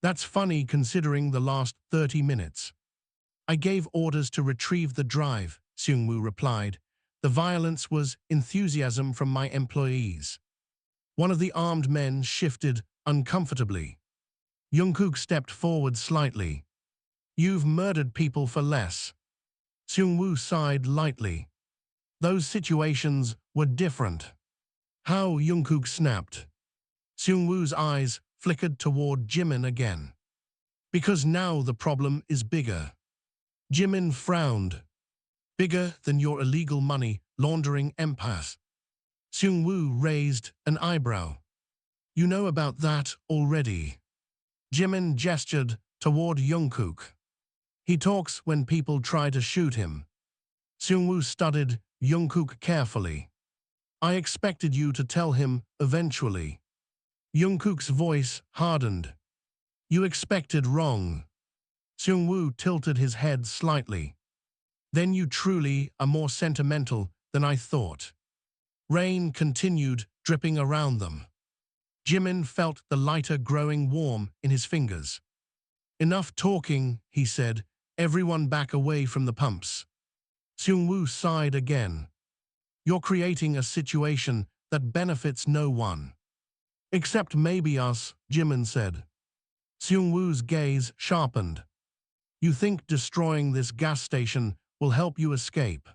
That's funny considering the last 30 minutes. I gave orders to retrieve the drive, Seung-woo replied. The violence was enthusiasm from my employees. One of the armed men shifted uncomfortably. Jungkook stepped forward slightly. You've murdered people for less. Seung-woo sighed lightly. Those situations were different. How? Jungkook snapped. Seung-woo's eyes flickered toward Jimin again. Because now the problem is bigger. Jimin frowned. Bigger than your illegal money laundering empire. Seung-woo raised an eyebrow. You know about that already. Jimin gestured toward Jungkook. He talks when people try to shoot him. Seung-woo studied Jungkook carefully. I expected you to tell him eventually. Jungkook's voice hardened. You expected wrong. Seung-woo tilted his head slightly. Then you truly are more sentimental than I thought. Rain continued dripping around them. Jimin felt the lighter growing warm in his fingers. Enough talking, he said. Everyone back away from the pumps. Seung-woo sighed again. You're creating a situation that benefits no one. Except maybe us, Jimin said. Seung-woo's gaze sharpened. You think destroying this gas station will help you escape?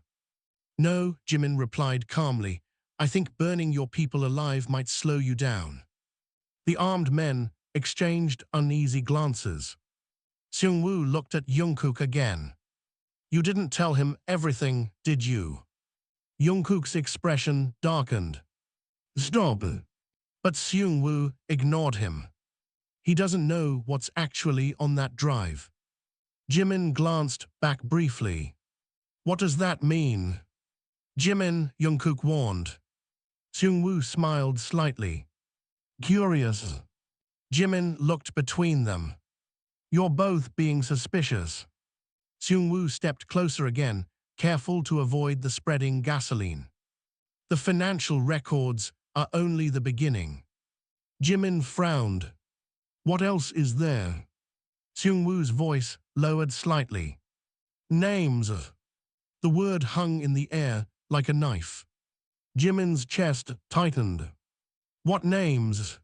No, Jimin replied calmly. I think burning your people alive might slow you down. The armed men exchanged uneasy glances. Seung-woo looked at Jungkook again. You didn't tell him everything, did you? Jungkook's expression darkened. Stop. But Seung-woo ignored him. He doesn't know what's actually on that drive. Jimin glanced back briefly. What does that mean? Jimin, Jungkook warned. Seung-woo smiled slightly. Curious. Jimin looked between them. You're both being suspicious. Seung-woo stepped closer again, careful to avoid the spreading gasoline. The financial records are only the beginning. Jimin frowned. What else is there? Seung-woo's voice lowered slightly. Names. The word hung in the air like a knife. Jimin's chest tightened. What names?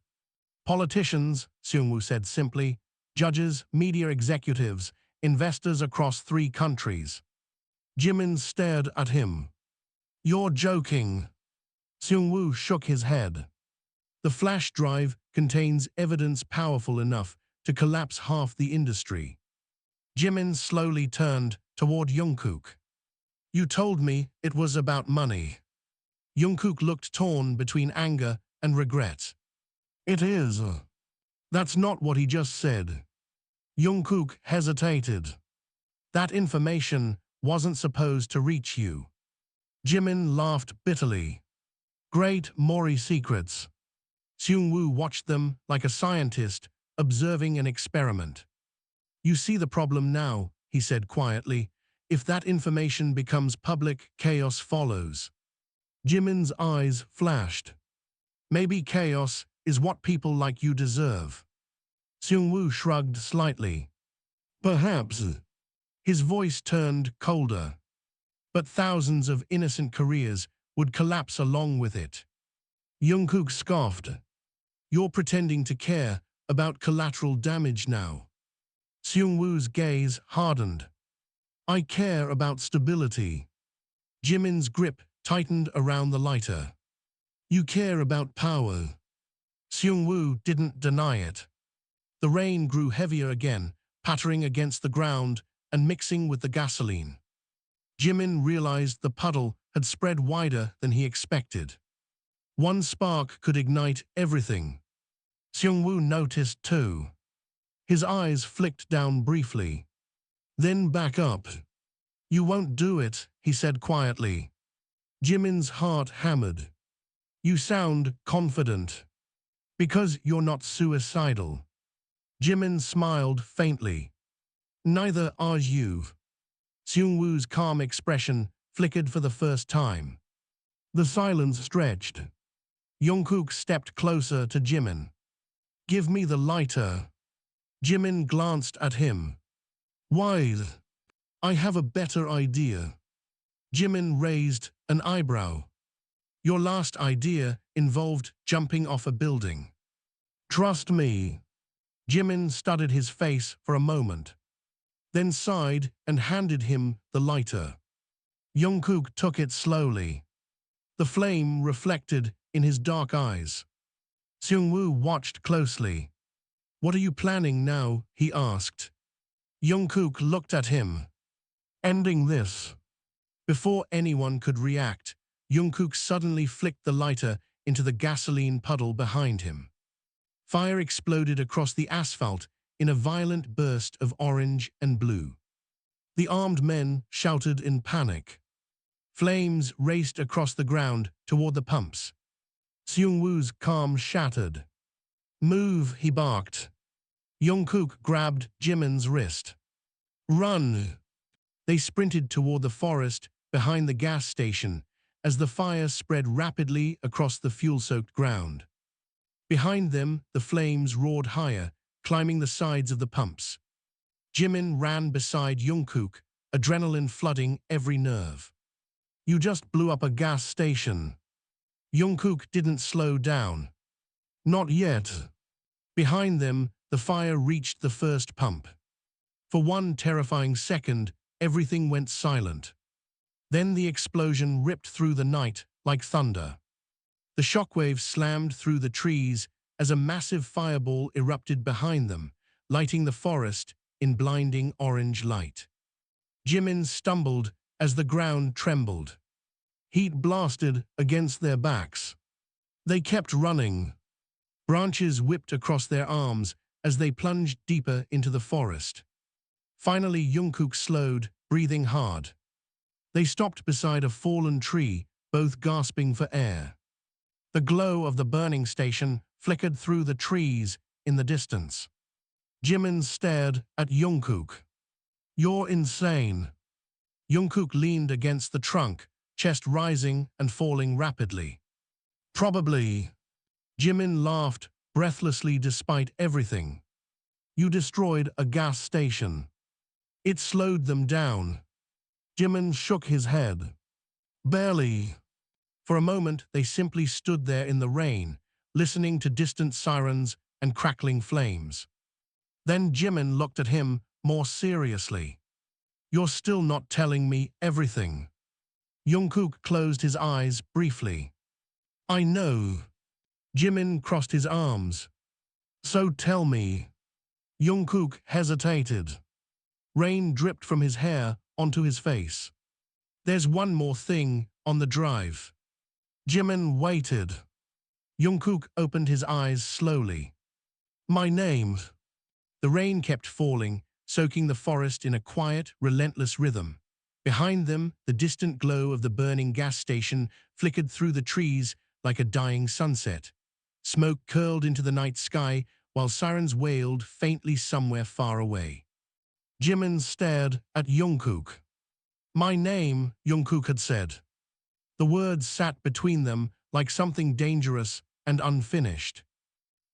Politicians, Seung-woo said simply. Judges, media executives, investors across 3 countries. Jimin stared at him. You're joking. Seung-woo shook his head. The flash drive contains evidence powerful enough to collapse half the industry. Jimin slowly turned toward Jungkook. You told me it was about money. Jungkook looked torn between anger and regret. It is. That's not what he just said. Jungkook hesitated. That information wasn't supposed to reach you. Jimin laughed bitterly. Great Mori secrets. Seung-woo watched them like a scientist observing an experiment. You see the problem now, he said quietly. If that information becomes public, chaos follows. Jimin's eyes flashed. Maybe chaos is what people like you deserve. Seung-woo shrugged slightly. Perhaps. His voice turned colder. But thousands of innocent careers would collapse along with it. Jungkook scoffed. You're pretending to care about collateral damage now. Seung-woo's gaze hardened. I care about stability. Jimin's grip tightened around the lighter. You care about power. Seung-woo didn't deny it. The rain grew heavier again, pattering against the ground and mixing with the gasoline. Jimin realized the puddle had spread wider than he expected. One spark could ignite everything. Seung-woo noticed too. His eyes flicked down briefly. Then back up. You won't do it, he said quietly. Jimin's heart hammered. You sound confident. Because you're not suicidal. Jimin smiled faintly. Neither are you. Seungwoo's calm expression flickered for the first time. The silence stretched. Jungkook stepped closer to Jimin. Give me the lighter. Jimin glanced at him. Why? I have a better idea. Jimin raised an eyebrow. Your last idea involved jumping off a building. Trust me. Jimin studied his face for a moment, then sighed and handed him the lighter. Jungkook took it slowly. The flame reflected in his dark eyes. Seungwoo watched closely. What are you planning now? He asked. Jungkook looked at him. Ending this. Before anyone could react, Jungkook suddenly flicked the lighter into the gasoline puddle behind him. Fire exploded across the asphalt in a violent burst of orange and blue. The armed men shouted in panic. Flames raced across the ground toward the pumps. Seungwoo's calm shattered. Move, he barked. Jungkook grabbed Jimin's wrist. Run! They sprinted toward the forest behind the gas station as the fire spread rapidly across the fuel-soaked ground. Behind them, the flames roared higher, climbing the sides of the pumps. Jimin ran beside Jungkook, adrenaline flooding every nerve. You just blew up a gas station. Jungkook didn't slow down. Not yet. Behind them, the fire reached the first pump. For one terrifying second, everything went silent. Then the explosion ripped through the night like thunder. The shockwave slammed through the trees as a massive fireball erupted behind them, lighting the forest in blinding orange light. Jimin stumbled as the ground trembled. Heat blasted against their backs. They kept running. Branches whipped across their arms as they plunged deeper into the forest. Finally, Jungkook slowed, breathing hard. They stopped beside a fallen tree, both gasping for air. The glow of the burning station flickered through the trees in the distance. Jimin stared at Jungkook. You're insane. Jungkook leaned against the trunk, chest rising and falling rapidly. Probably. Jimin laughed breathlessly despite everything. You destroyed a gas station. It slowed them down. Jimin shook his head. Barely. For a moment, they simply stood there in the rain, listening to distant sirens and crackling flames. Then Jimin looked at him more seriously. You're still not telling me everything. Jungkook closed his eyes briefly. I know. Jimin crossed his arms. So tell me. Jungkook hesitated. Rain dripped from his hair onto his face. There's one more thing on the drive. Jimin waited. Jungkook opened his eyes slowly. My name. The rain kept falling, soaking the forest in a quiet, relentless rhythm. Behind them, the distant glow of the burning gas station flickered through the trees like a dying sunset. Smoke curled into the night sky while sirens wailed faintly somewhere far away. Jimin stared at Jungkook. My name, Jungkook had said. The words sat between them like something dangerous and unfinished.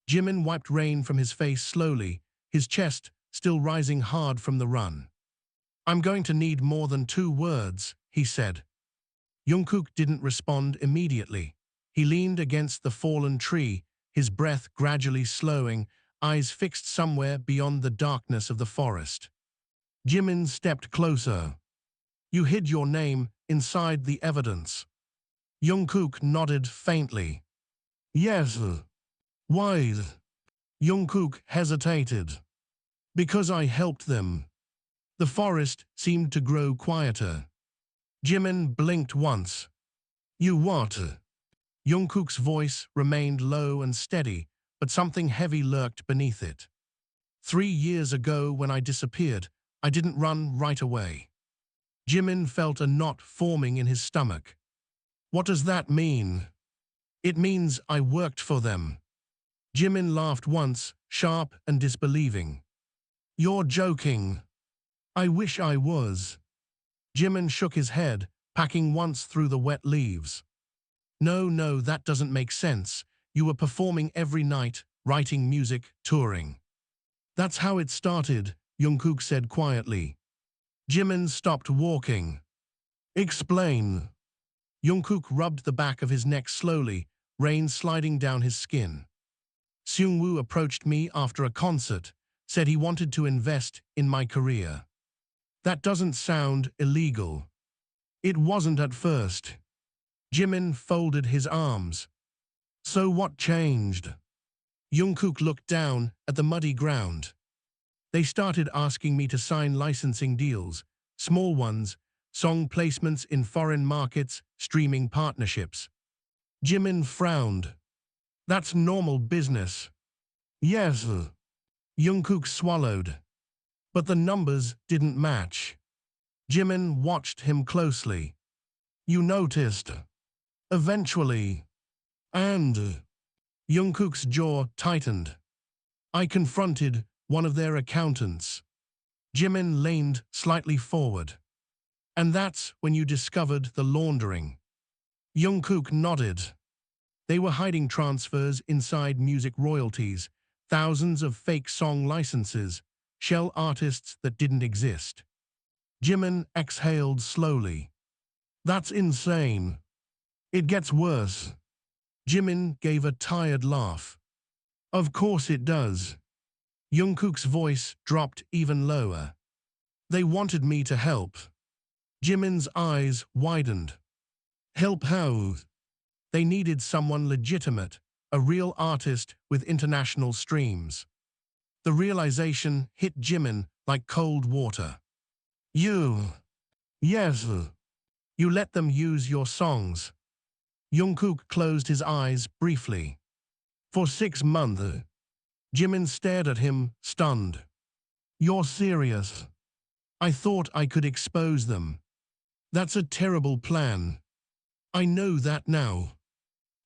Jimin wiped rain from his face slowly, his chest still rising hard from the run. I'm going to need more than 2 words, he said. Jungkook didn't respond immediately. He leaned against the fallen tree, his breath gradually slowing, eyes fixed somewhere beyond the darkness of the forest. Jimin stepped closer. You hid your name inside the evidence. Jungkook nodded faintly. Yes. Why? Jungkook hesitated. Because I helped them. The forest seemed to grow quieter. Jimin blinked once. You what? Jungkook's voice remained low and steady, but something heavy lurked beneath it. 3 years ago when I disappeared, I didn't run right away. Jimin felt a knot forming in his stomach. What does that mean? It means I worked for them. Jimin laughed once, sharp and disbelieving. You're joking. I wish I was. Jimin shook his head, packing once through the wet leaves. No, that doesn't make sense. You were performing every night, writing music, touring. That's how it started, Jungkook said quietly. Jimin stopped walking. Explain. Jungkook rubbed the back of his neck slowly, rain sliding down his skin. Seungwoo approached me after a concert, said he wanted to invest in my career. That doesn't sound illegal. It wasn't at first. Jimin folded his arms. So what changed? Jungkook looked down at the muddy ground. They started asking me to sign licensing deals, small ones, song placements in foreign markets, streaming partnerships. Jimin frowned. That's normal business. Yes. Jungkook swallowed. But the numbers didn't match. Jimin watched him closely. You noticed. Eventually. And Jungkook's jaw tightened. I confronted one of their accountants. Jimin leaned slightly forward. And that's when you discovered the laundering. Jungkook nodded. They were hiding transfers inside music royalties, thousands of fake song licenses, shell artists that didn't exist. Jimin exhaled slowly. That's insane. It gets worse. Jimin gave a tired laugh. Of course it does. Jungkook's voice dropped even lower. They wanted me to help. Jimin's eyes widened. Help how? They needed someone legitimate, a real artist with international streams. The realization hit Jimin like cold water. You. Yes. You let them use your songs. Jungkook closed his eyes briefly. For 6 months. Jimin stared at him, stunned. You're serious? I thought I could expose them. That's a terrible plan. I know that now.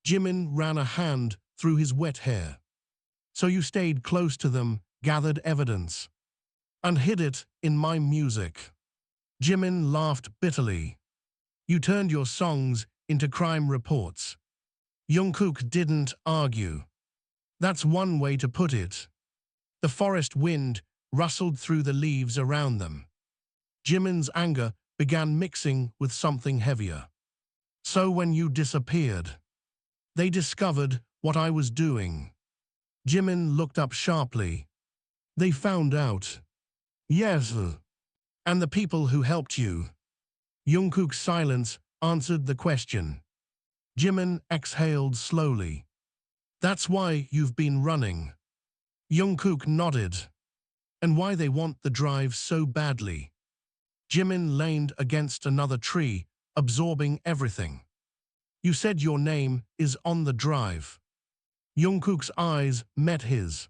Jimin ran a hand through his wet hair. So you stayed close to them, gathered evidence, and hid it in my music. Jimin laughed bitterly. You turned your songs into crime reports. Jungkook didn't argue. That's one way to put it. The forest wind rustled through the leaves around them. Jimin's anger began mixing with something heavier. So when you disappeared, they discovered what I was doing. Jimin looked up sharply. They found out. Yes. And the people who helped you. Jungkook's silence answered the question. Jimin exhaled slowly. That's why you've been running. Jungkook nodded. And why they want the drive so badly. Jimin leaned against another tree, absorbing everything. You said your name is on the drive. Jungkook's eyes met his.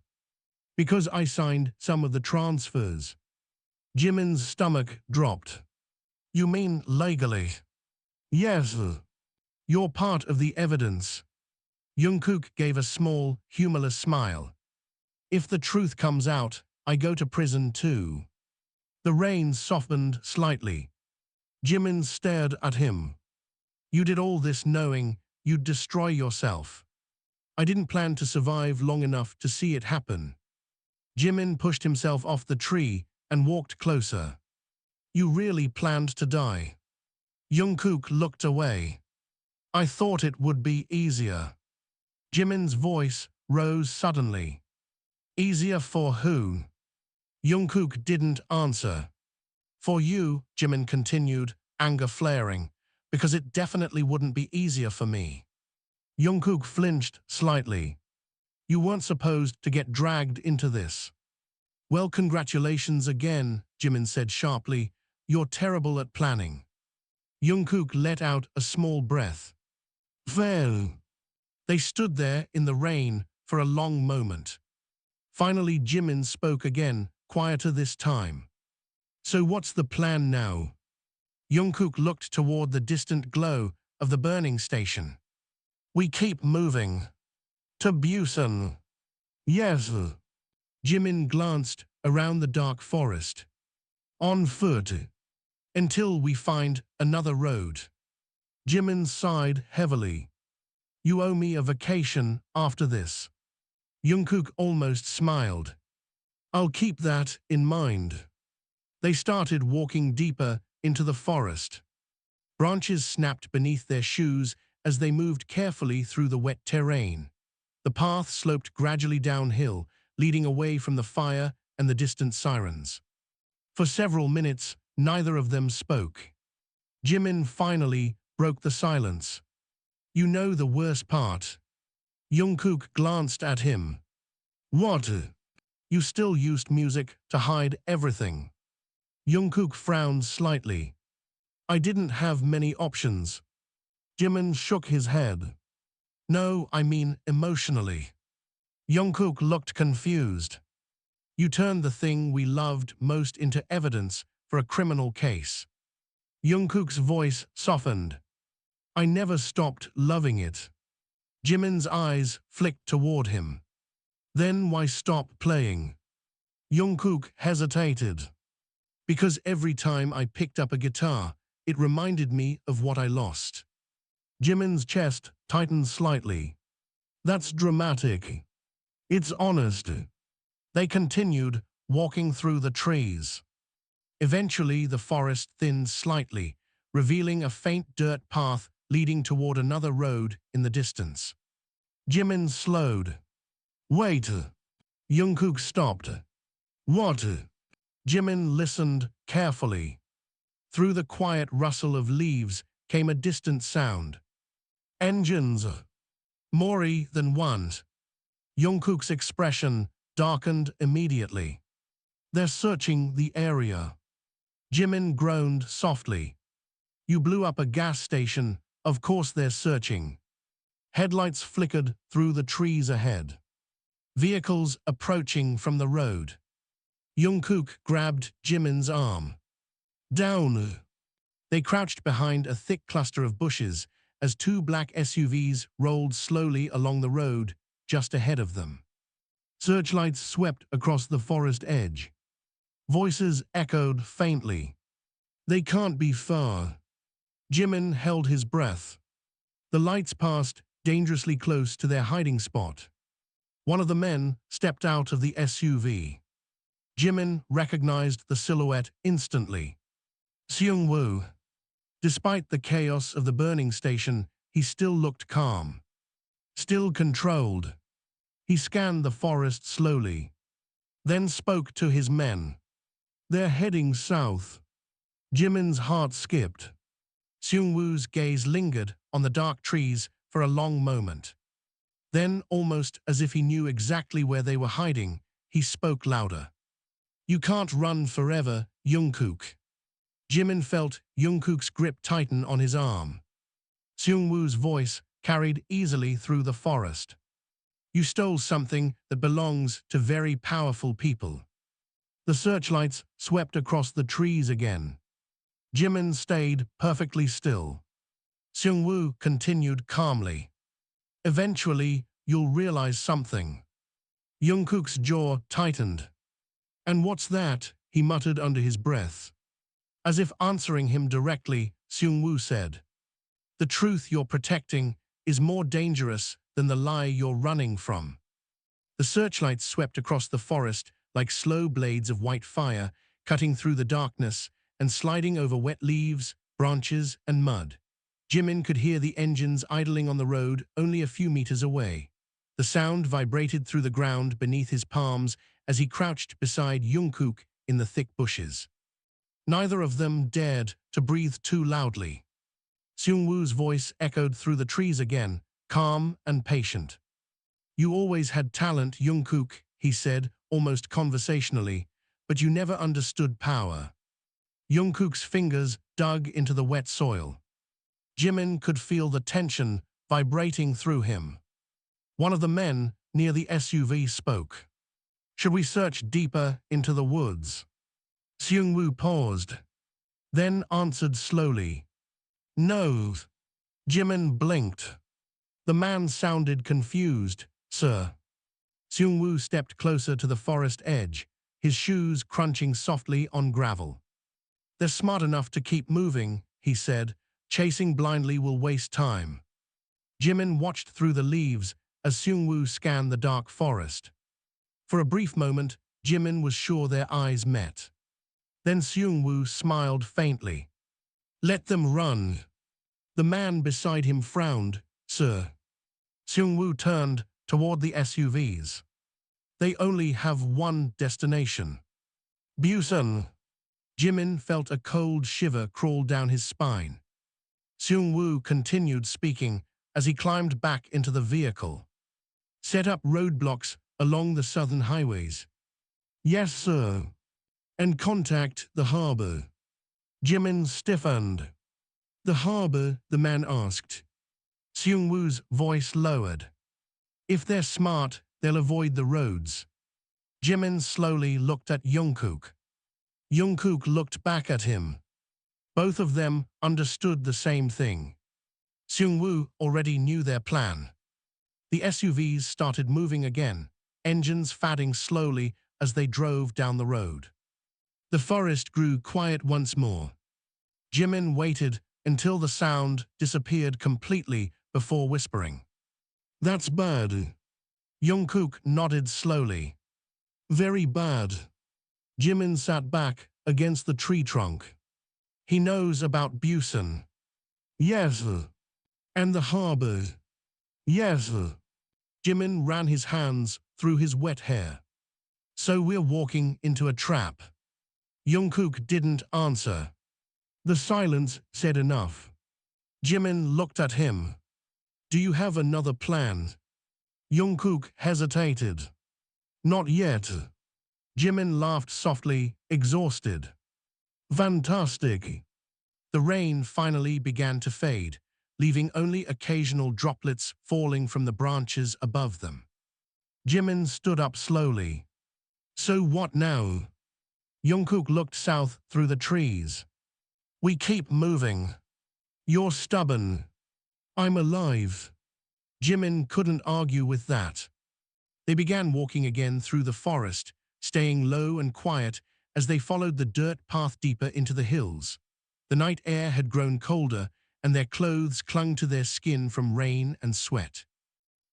Because I signed some of the transfers. Jimin's stomach dropped. You mean legally? Yes. You're part of the evidence. Jungkook gave a small, humorless smile. If the truth comes out, I go to prison too. The rain softened slightly. Jimin stared at him. You did all this knowing you'd destroy yourself. I didn't plan to survive long enough to see it happen. Jimin pushed himself off the tree and walked closer. You really planned to die. Jungkook looked away. I thought it would be easier. Jimin's voice rose suddenly. Easier for who? Jungkook didn't answer. For you, Jimin continued, anger flaring, because it definitely wouldn't be easier for me. Jungkook flinched slightly. You weren't supposed to get dragged into this. Well, congratulations again, Jimin said sharply. You're terrible at planning. Jungkook let out a small breath. Well. They stood there in the rain for a long moment. Finally, Jimin spoke again, quieter this time. So what's the plan now? Jungkook looked toward the distant glow of the burning station. We keep moving. To Busan. Yes. Jimin glanced around the dark forest. On foot. Until we find another road. Jimin sighed heavily. You owe me a vacation after this. Jungkook almost smiled. I'll keep that in mind. They started walking deeper into the forest. Branches snapped beneath their shoes as they moved carefully through the wet terrain. The path sloped gradually downhill, leading away from the fire and the distant sirens. For several minutes, neither of them spoke. Jimin finally broke the silence. You know the worst part. Jungkook glanced at him. What? You still used music to hide everything. Jungkook frowned slightly. I didn't have many options. Jimin shook his head. No, I mean emotionally. Jungkook looked confused. You turned the thing we loved most into evidence for a criminal case. Jungkook's voice softened. I never stopped loving it. Jimin's eyes flicked toward him. Then why stop playing? Jungkook hesitated. Because every time I picked up a guitar, it reminded me of what I lost. Jimin's chest tightened slightly. That's dramatic. It's honest. They continued, walking through the trees. Eventually, the forest thinned slightly, revealing a faint dirt path leading toward another road in the distance. Jimin slowed. Wait. Jungkook stopped. What? Jimin listened carefully. Through the quiet rustle of leaves came a distant sound. Engines. More than one. Jungkook's expression darkened immediately. They're searching the area. Jimin groaned softly. You blew up a gas station, of course they're searching. Headlights flickered through the trees ahead. Vehicles approaching from the road. Jungkook grabbed Jimin's arm. Down. They crouched behind a thick cluster of bushes as two black SUVs rolled slowly along the road just ahead of them. Searchlights swept across the forest edge. Voices echoed faintly. They can't be far. Jimin held his breath. The lights passed dangerously close to their hiding spot. One of the men stepped out of the SUV. Jimin recognized the silhouette instantly. Seung-woo. Despite the chaos of the burning station, he still looked calm. Still controlled. He scanned the forest slowly. Then spoke to his men. They're heading south. Jimin's heart skipped. Seung-woo's gaze lingered on the dark trees for a long moment. Then, almost as if he knew exactly where they were hiding, he spoke louder. You can't run forever, Jungkook. Jimin felt Jungkook's grip tighten on his arm. Seung-woo's voice carried easily through the forest. You stole something that belongs to very powerful people. The searchlights swept across the trees again. Jimin stayed perfectly still. Seung-woo continued calmly. Eventually, you'll realize something. Jungkook's jaw tightened. And what's that? He muttered under his breath. As if answering him directly, Seung-woo said, the truth you're protecting is more dangerous than the lie you're running from. The searchlights swept across the forest like slow blades of white fire, cutting through the darkness and sliding over wet leaves, branches, and mud. Jimin could hear the engines idling on the road only a few meters away. The sound vibrated through the ground beneath his palms as he crouched beside Jungkook in the thick bushes. Neither of them dared to breathe too loudly. Seung-woo's voice echoed through the trees again, calm and patient. You always had talent, Jungkook, he said, almost conversationally, but you never understood power. Jungkook's fingers dug into the wet soil. Jimin could feel the tension vibrating through him. One of the men near the SUV spoke. Should we search deeper into the woods? Seung-woo paused, then answered slowly. No. Jimin blinked. The man sounded confused. Sir. Seung-woo stepped closer to the forest edge, his shoes crunching softly on gravel. They're smart enough to keep moving, he said. Chasing blindly will waste time. Jimin watched through the leaves as Seung-woo scanned the dark forest. For a brief moment, Jimin was sure their eyes met. Then Seung-woo smiled faintly. Let them run. The man beside him frowned. Sir. Seung-woo turned toward the SUVs. They only have one destination. Busan. Jimin felt a cold shiver crawl down his spine. Seung-woo continued speaking as he climbed back into the vehicle. Set up roadblocks along the southern highways. Yes, sir. And contact the harbor. Jimin stiffened. The harbor, the man asked. Seung-woo's voice lowered. If they're smart, they'll avoid the roads. Jimin slowly looked at Jungkook. Jungkook looked back at him. Both of them understood the same thing. Seung-woo already knew their plan. The SUVs started moving again, engines fadding slowly as they drove down the road. The forest grew quiet once more. Jimin waited until the sound disappeared completely before whispering. That's bad. Jungkook nodded slowly. Very bad. Jimin sat back against the tree trunk. He knows about Busan. Yes. And the harbor. Yes. Jimin ran his hands through his wet hair. So we're walking into a trap. Jungkook didn't answer. The silence said enough. Jimin looked at him. Do you have another plan? Jungkook hesitated. Not yet. Jimin laughed softly, exhausted. Fantastic. The rain finally began to fade, leaving only occasional droplets falling from the branches above them. Jimin stood up slowly. So what now? Jungkook looked south through the trees. We keep moving. You're stubborn. I'm alive. Jimin couldn't argue with that. They began walking again through the forest, staying low and quiet as they followed the dirt path deeper into the hills. The night air had grown colder, and their clothes clung to their skin from rain and sweat.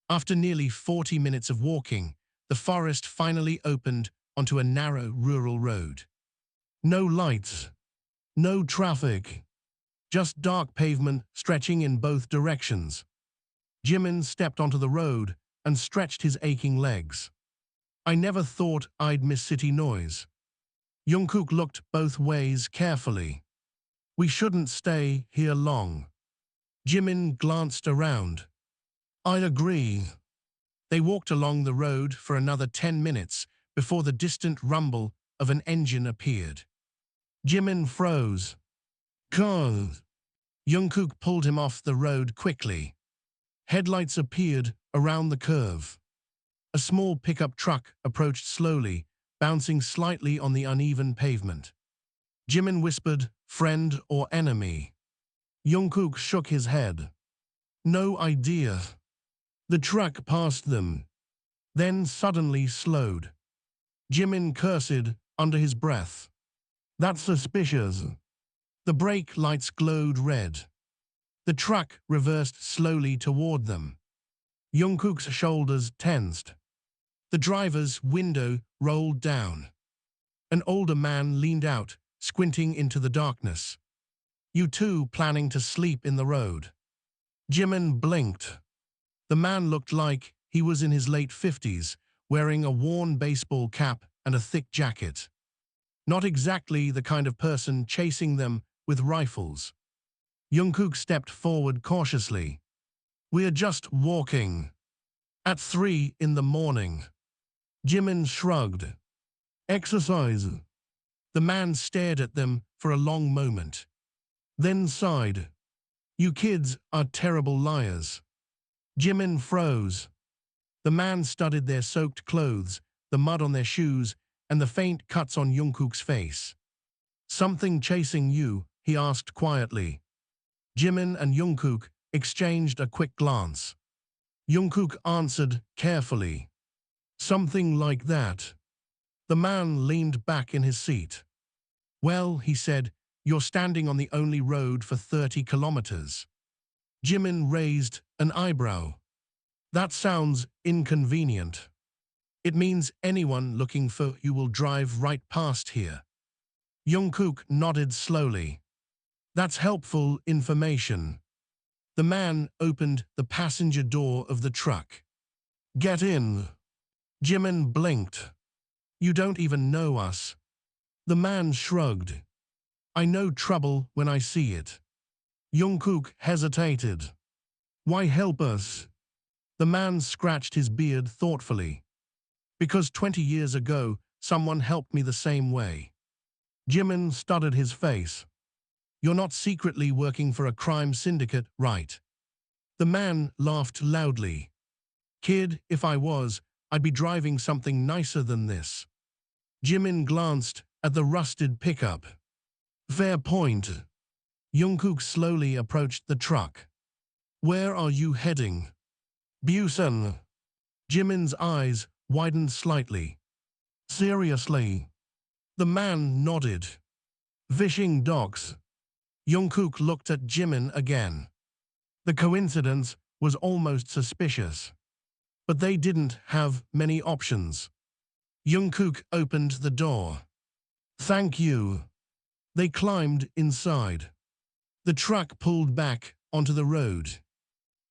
After nearly 40 minutes of walking, the forest finally opened onto a narrow rural road. No lights. No traffic. Just dark pavement stretching in both directions. Jimin stepped onto the road and stretched his aching legs. I never thought I'd miss city noise. Jungkook looked both ways carefully. We shouldn't stay here long. Jimin glanced around. I agree. They walked along the road for another 10 minutes before the distant rumble of an engine appeared. Jimin froze. Car. Jungkook pulled him off the road quickly. Headlights appeared around the curve. A small pickup truck approached slowly, bouncing slightly on the uneven pavement. Jimin whispered, friend or enemy? Jungkook shook his head. No idea. The truck passed them, then suddenly slowed. Jimin cursed under his breath. That's suspicious. The brake lights glowed red. The truck reversed slowly toward them. Jungkook's shoulders tensed. The driver's window rolled down. An older man leaned out, squinting into the darkness. You two planning to sleep in the road? Jimin blinked. The man looked like he was in his late 50s, wearing a worn baseball cap and a thick jacket. Not exactly the kind of person chasing them with rifles. Jungkook stepped forward cautiously. We're just walking. At 3 in the morning. Jimin shrugged. Exercise. The man stared at them for a long moment. Then sighed. You kids are terrible liars. Jimin froze. The man studied their soaked clothes, the mud on their shoes, and the faint cuts on Jungkook's face. Something chasing you? He asked quietly. Jimin and Jungkook exchanged a quick glance. Jungkook answered carefully. Something like that. The man leaned back in his seat. Well, he said, you're standing on the only road for 30 kilometers. Jimin raised an eyebrow. That sounds inconvenient. It means anyone looking for you will drive right past here. Jungkook nodded slowly. That's helpful information. The man opened the passenger door of the truck. Get in. Jimin blinked. You don't even know us. The man shrugged. I know trouble when I see it. Jungkook hesitated. Why help us? The man scratched his beard thoughtfully. Because 20 years ago, someone helped me the same way. Jimin studied his face. You're not secretly working for a crime syndicate, right? The man laughed loudly. Kid, if I was, I'd be driving something nicer than this. Jimin glanced at the rusted pickup. Fair point. Jungkook slowly approached the truck. Where are you heading? Busan. Jimin's eyes widened slightly. Seriously? The man nodded. Fishing docks. Jungkook looked at Jimin again. The coincidence was almost suspicious. But they didn't have many options. Jungkook opened the door. Thank you. They climbed inside. The truck pulled back onto the road.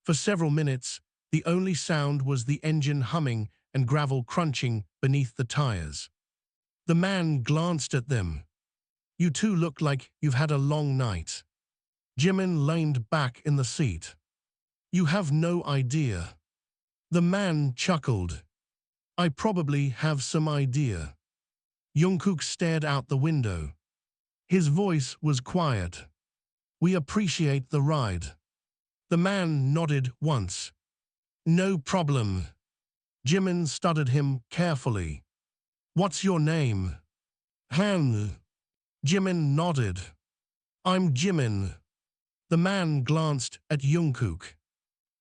For several minutes, the only sound was the engine humming and gravel crunching beneath the tires. The man glanced at them. You two look like you've had a long night. Jimin leaned back in the seat. You have no idea. The man chuckled. I probably have some idea. Jungkook stared out the window. His voice was quiet. We appreciate the ride. The man nodded once. No problem. Jimin studied him carefully. What's your name? Han. Jimin nodded. I'm Jimin. The man glanced at Jungkook.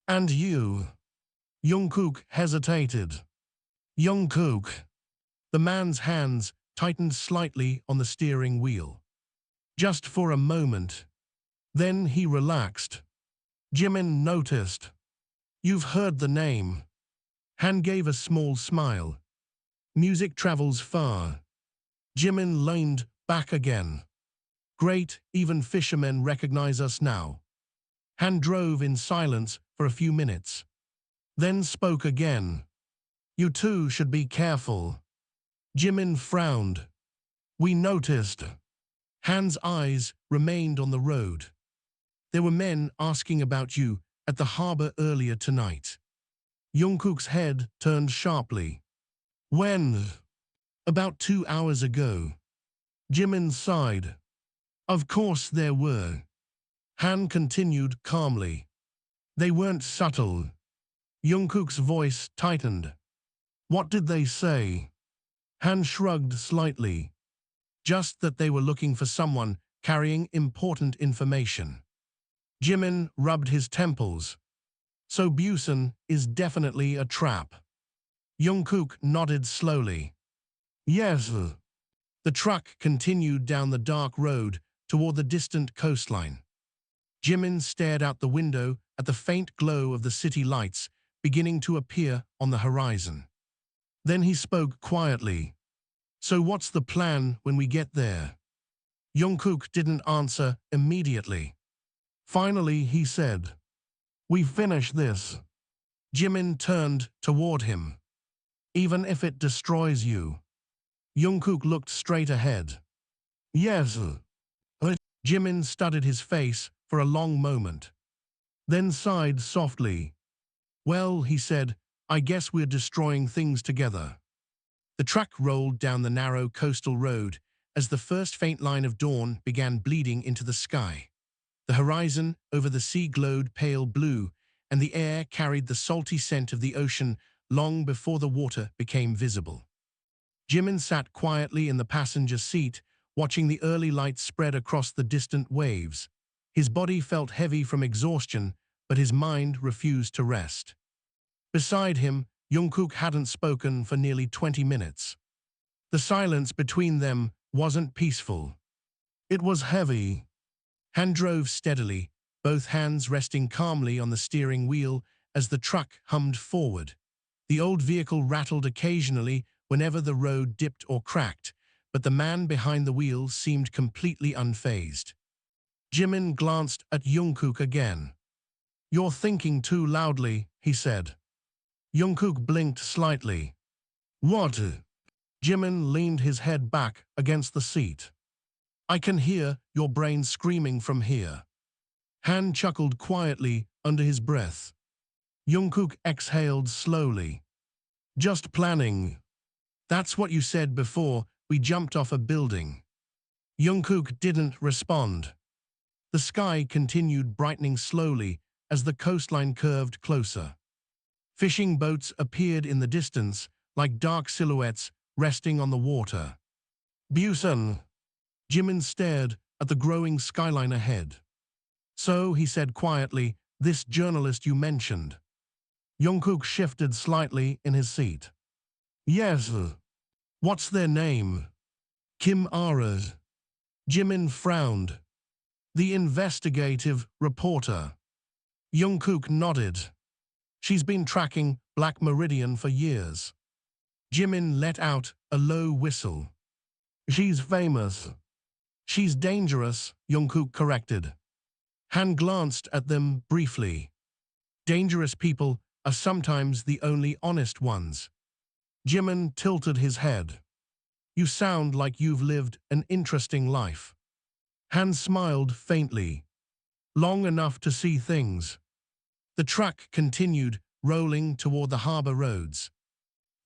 And you? Jungkook hesitated. Jungkook. The man's hands tightened slightly on the steering wheel. Just for a moment. Then he relaxed. Jimin noticed. You've heard the name. Han gave a small smile. Music travels far. Jimin leaned back again. Great, even fishermen recognize us now. Han drove in silence for a few minutes. Then spoke again. You two should be careful. Jimin frowned. We noticed. Han's eyes remained on the road. There were men asking about you at the harbor earlier tonight. Jungkook's head turned sharply. When? About 2 hours ago. Jimin sighed. Of course there were. Han continued calmly. They weren't subtle. Jungkook's voice tightened. What did they say? Han shrugged slightly. Just that they were looking for someone carrying important information. Jimin rubbed his temples. So Busan is definitely a trap. Jungkook nodded slowly. Yes. The truck continued down the dark road toward the distant coastline. Jimin stared out the window at the faint glow of the city lights beginning to appear on the horizon. Then he spoke quietly. So what's the plan when we get there? Jungkook didn't answer immediately. Finally, he said, we finish this. Jimin turned toward him. Even if it destroys you. Jungkook looked straight ahead. Yes. Jimin studied his face for a long moment. Then sighed softly. Well, he said, I guess we're destroying things together. The truck rolled down the narrow coastal road as the first faint line of dawn began bleeding into the sky. The horizon over the sea glowed pale blue, and the air carried the salty scent of the ocean long before the water became visible. Jimin sat quietly in the passenger seat, watching the early light spread across the distant waves. His body felt heavy from exhaustion, but his mind refused to rest. Beside him, Jungkook hadn't spoken for nearly 20 minutes. The silence between them wasn't peaceful. It was heavy. Han drove steadily, both hands resting calmly on the steering wheel as the truck hummed forward. The old vehicle rattled occasionally whenever the road dipped or cracked, but the man behind the wheel seemed completely unfazed. Jimin glanced at Jungkook again. "You're thinking too loudly," he said. Jungkook blinked slightly. "What?" Jimin leaned his head back against the seat. "I can hear your brain screaming from here." Han chuckled quietly under his breath. Jungkook exhaled slowly. "Just planning. That's what you said before we jumped off a building." Jungkook didn't respond. The sky continued brightening slowly as the coastline curved closer. Fishing boats appeared in the distance like dark silhouettes resting on the water. "Busan." Jimin stared at the growing skyline ahead. "So," he said quietly, "this journalist you mentioned." Jungkook shifted slightly in his seat. "Yes." "What's their name?" "Kim Ara." Jimin frowned. "The investigative reporter." Jungkook nodded. "She's been tracking Black Meridian for years." Jimin let out a low whistle. "She's famous." "She's dangerous," Jungkook corrected. Han glanced at them briefly. Dangerous people are sometimes the only honest ones. Jimin tilted his head. "You sound like you've lived an interesting life." Han smiled faintly. "Long enough to see things." The truck continued, rolling toward the harbor roads.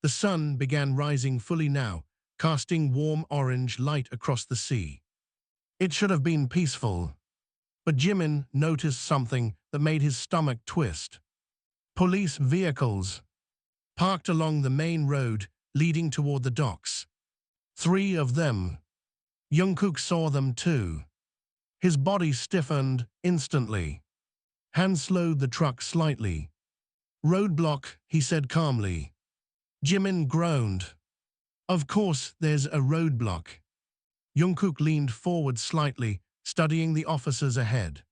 The sun began rising fully now, casting warm orange light across the sea. It should have been peaceful. But Jimin noticed something that made his stomach twist. Police vehicles, parked along the main road leading toward the docks. 3 of them. Jungkook saw them too. His body stiffened instantly. Han slowed the truck slightly. "Roadblock," he said calmly. Jimin groaned. "Of course there's a roadblock." Jungkook leaned forward slightly, studying the officers ahead.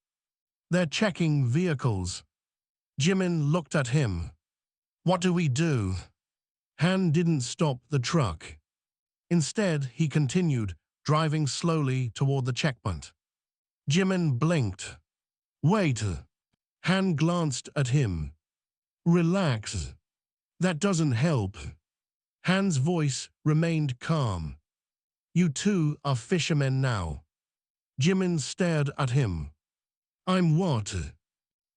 "They're checking vehicles." Jimin looked at him. "What do we do?" Han didn't stop the truck. Instead, he continued, driving slowly toward the checkpoint. Jimin blinked. "Wait." Han glanced at him. "Relax. That doesn't help." Han's voice remained calm. "You two are fishermen now." Jimin stared at him. "I'm what?"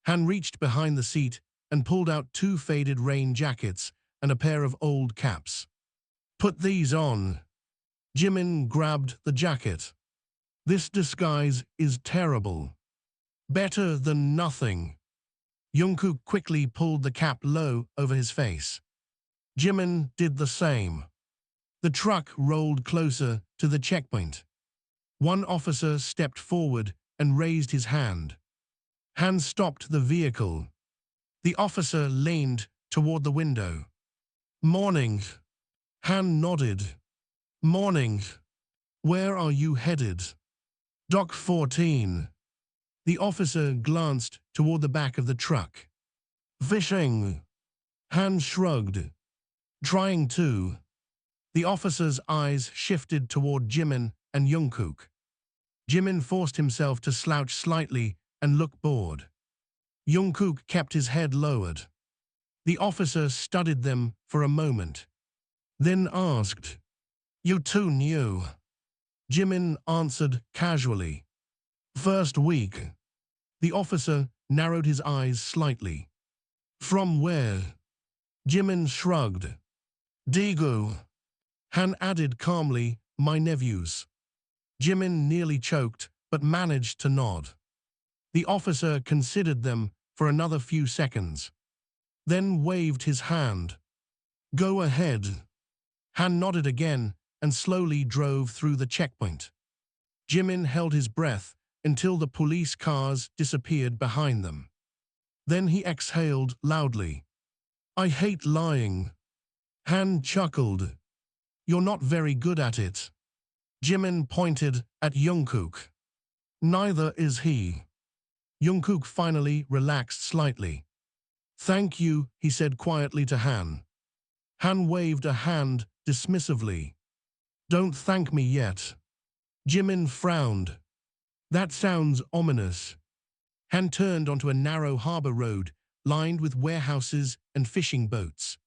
Han reached behind the seat and pulled out 2 faded rain jackets and a pair of old caps. "Put these on." Jimin grabbed the jacket. "This disguise is terrible." "Better than nothing." Jungkook quickly pulled the cap low over his face. Jimin did the same. The truck rolled closer to the checkpoint. One officer stepped forward and raised his hand. Han stopped the vehicle. The officer leaned toward the window. "Morning." Han nodded. "Morning. Where are you headed?" "Dock 14." The officer glanced toward the back of the truck. "Fishing." Han shrugged. "Trying to." The officer's eyes shifted toward Jimin and Jungkook. Jimin forced himself to slouch slightly and look bored. Jungkook kept his head lowered. The officer studied them for a moment, then asked, "You two new?" Jimin answered casually. "First week." The officer narrowed his eyes slightly. "From where?" Jimin shrugged. "Daegu." Han added calmly, "My nephews." Jimin nearly choked, but managed to nod. The officer considered them for another few seconds, then waved his hand. "Go ahead." Han nodded again and slowly drove through the checkpoint. Jimin held his breath until the police cars disappeared behind them. Then he exhaled loudly. I hate lying. Han chuckled. You're not very good at it. Jimin pointed at Jungkook. Neither is he. Jungkook finally relaxed slightly. Thank you, he said quietly to Han. Han waved a hand dismissively. Don't thank me yet. Jimin frowned. That sounds ominous. Han turned onto a narrow harbor road lined with warehouses and fishing boats.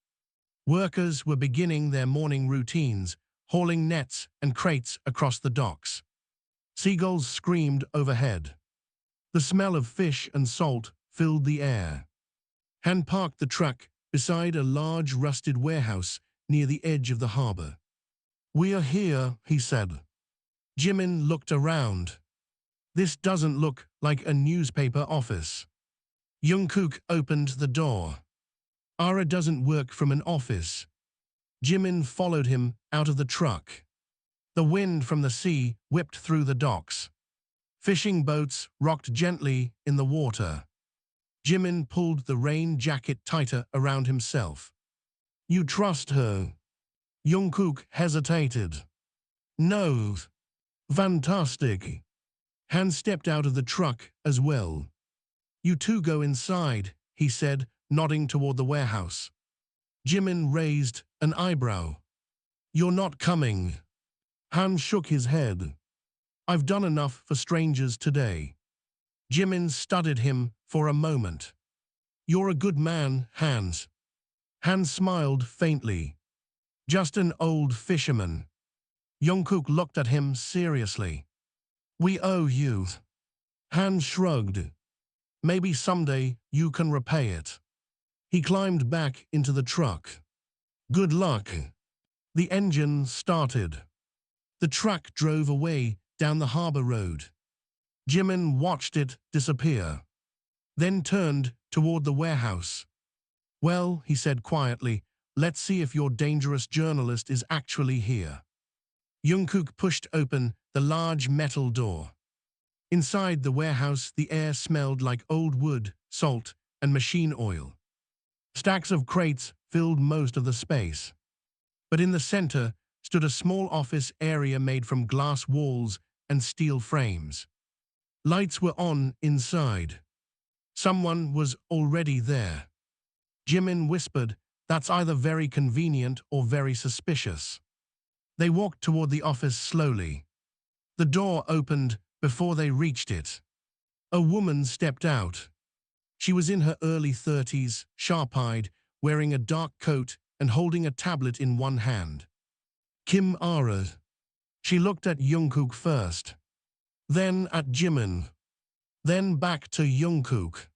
Workers were beginning their morning routines, hauling nets and crates across the docks. Seagulls screamed overhead. The smell of fish and salt filled the air. Han parked the truck beside a large rusted warehouse near the edge of the harbor. We are here, he said. Jimin looked around. This doesn't look like a newspaper office. Jungkook opened the door. Ara doesn't work from an office. Jimin followed him out of the truck. The wind from the sea whipped through the docks. Fishing boats rocked gently in the water. Jimin pulled the rain jacket tighter around himself. You trust her? Jungkook hesitated. No. Fantastic. Han stepped out of the truck as well. You two go inside, he said, nodding toward the warehouse. Jimin raised an eyebrow. You're not coming. Han shook his head. I've done enough for strangers today. Jimin studied him for a moment. You're a good man, Hans. Han smiled faintly. Just an old fisherman. Jungkook looked at him seriously. We owe you. Han shrugged. Maybe someday you can repay it. He climbed back into the truck. Good luck. The engine started. The truck drove away down the harbor road. Jimin watched it disappear, then turned toward the warehouse. Well, he said quietly, let's see if your dangerous journalist is actually here. Jungkook pushed open the large metal door. Inside the warehouse, the air smelled like old wood, salt, and machine oil. Stacks of crates filled most of the space. But in the center stood a small office area made from glass walls and steel frames. Lights were on inside. Someone was already there. Jimin whispered, that's either very convenient or very suspicious. They walked toward the office slowly. The door opened before they reached it. A woman stepped out. She was in her early 30s, sharp-eyed, wearing a dark coat and holding a tablet in one hand. Kim Ara. She looked at Jungkook first, then at Jimin, then back to Jungkook.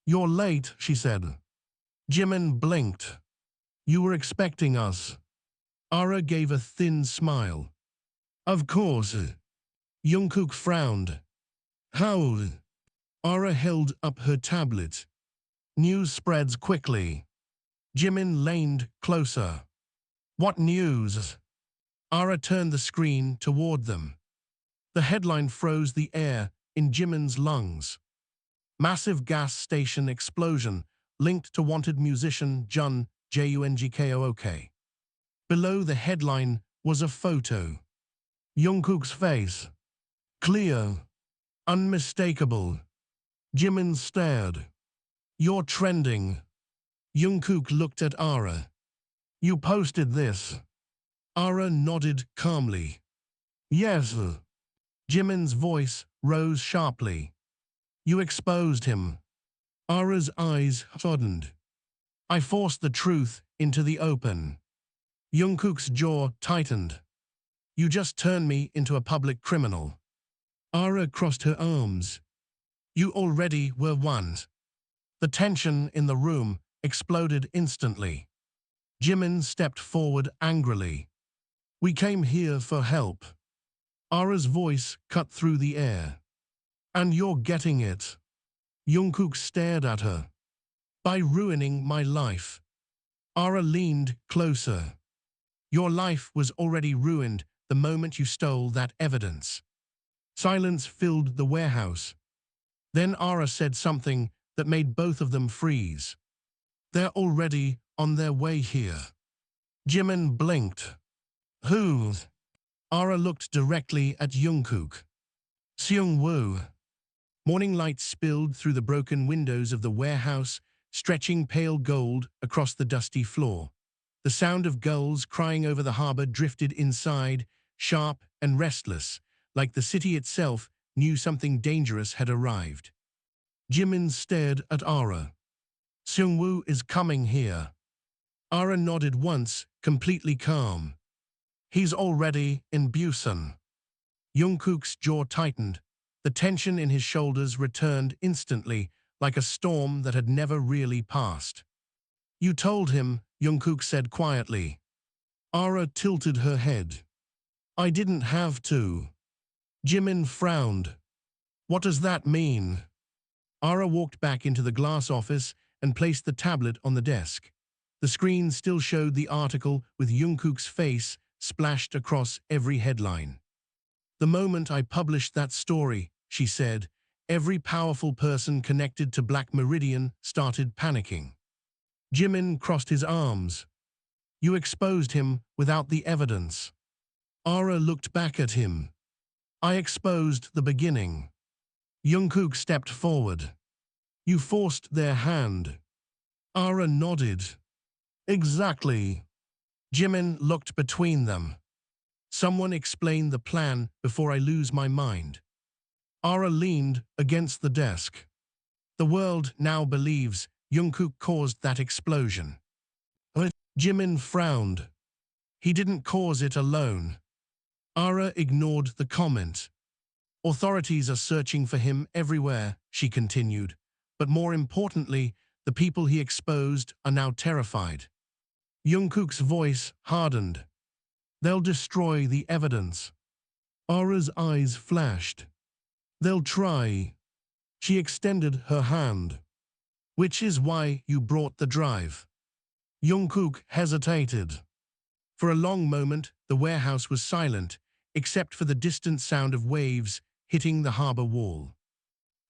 You're late, she said. Jimin blinked. You were expecting us. Ara gave a thin smile. Of course. Jungkook frowned. How? Ara held up her tablet. News spreads quickly. Jimin leaned closer. What news? Ara turned the screen toward them. The headline froze the air in Jimin's lungs. Massive gas station explosion linked to wanted musician Jun Jungkook. Below the headline was a photo. Jungkook's face. Clear. Unmistakable. Jimin stared. You're trending. Jungkook looked at Ara. You posted this. Ara nodded calmly. Yes. Jimin's voice rose sharply. You exposed him. Ara's eyes hardened. I forced the truth into the open. Jungkook's jaw tightened. You just turned me into a public criminal. Ara crossed her arms. You already were one. The tension in the room exploded instantly. Jimin stepped forward angrily. We came here for help. Ara's voice cut through the air. And you're getting it. Jungkook stared at her. By ruining my life. Ara leaned closer. Your life was already ruined the moment you stole that evidence. Silence filled the warehouse. Then Ara said something that made both of them freeze. They're already on their way here. Jimin blinked. Who? Ara looked directly at Jungkook. Seung-woo. Morning light spilled through the broken windows of the warehouse, stretching pale gold across the dusty floor. The sound of gulls crying over the harbor drifted inside, sharp and restless, like the city itself knew something dangerous had arrived. Jimin stared at Ara. Seung-woo is coming here. Ara nodded once, completely calm. He's already in Busan. Jungkook's jaw tightened. The tension in his shoulders returned instantly, like a storm that had never really passed. You told him, Jungkook said quietly. Ara tilted her head. I didn't have to. Jimin frowned. What does that mean? Ara walked back into the glass office and placed the tablet on the desk. The screen still showed the article with Jungkook's face splashed across every headline. The moment I published that story, she said, every powerful person connected to Black Meridian started panicking. Jimin crossed his arms. You exposed him without the evidence. Ara looked back at him. I exposed the beginning. Jungkook stepped forward. You forced their hand. Ara nodded. Exactly. Jimin looked between them. Someone explain the plan before I lose my mind. Ara leaned against the desk. The world now believes Jungkook caused that explosion. But Jimin frowned. He didn't cause it alone. Ara ignored the comment. Authorities are searching for him everywhere, she continued. But more importantly, the people he exposed are now terrified. Jungkook's voice hardened. They'll destroy the evidence. Ara's eyes flashed. They'll try. She extended her hand. Which is why you brought the drive. Jungkook hesitated. For a long moment, the warehouse was silent, except for the distant sound of waves hitting the harbor wall.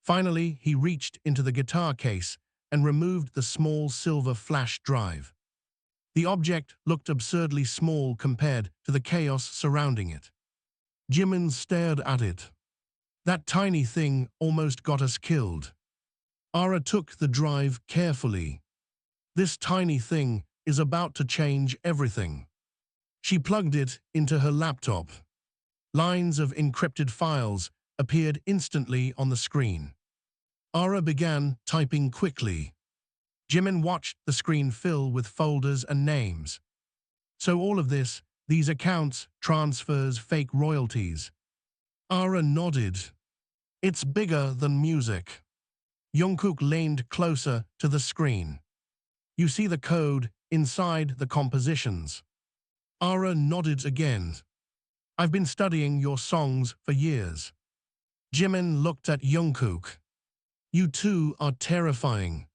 Finally, he reached into the guitar case and removed the small silver flash drive. The object looked absurdly small compared to the chaos surrounding it. Jimin stared at it. That tiny thing almost got us killed. Ara took the drive carefully. This tiny thing is about to change everything. She plugged it into her laptop. Lines of encrypted files appeared instantly on the screen. Ara began typing quickly. Jimin watched the screen fill with folders and names. So all of this, these accounts, transfers, fake royalties. Ara nodded. It's bigger than music. Jungkook leaned closer to the screen. You see the code inside the compositions. Ara nodded again. I've been studying your songs for years. Jimin looked at Jungkook. You two are terrifying.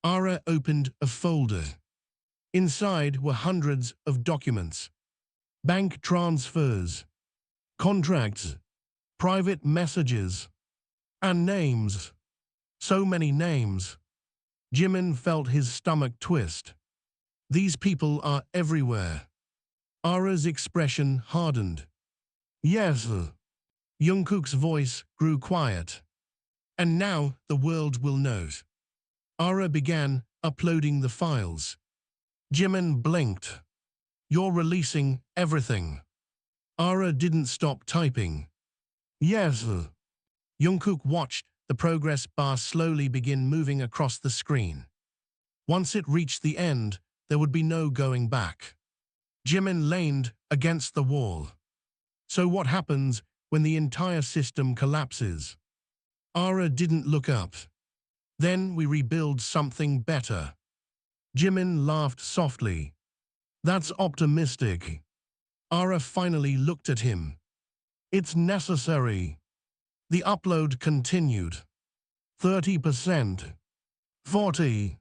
Ara opened a folder. Inside were hundreds of documents. Bank transfers, contracts, private messages, and names. So many names. Jimin felt his stomach twist. These people are everywhere. Ara's expression hardened. Yes. Jungkook's voice grew quiet. And now the world will know. Ara began uploading the files. Jimin blinked. You're releasing everything. Ara didn't stop typing. Yes. Jungkook watched the progress bar slowly begin moving across the screen. Once it reached the end, there would be no going back. Jimin leaned against the wall. So what happens when the entire system collapses? Ara didn't look up. Then we rebuild something better. Jimin laughed softly. That's optimistic. Ara finally looked at him. It's necessary. The upload continued. 30%. 40%.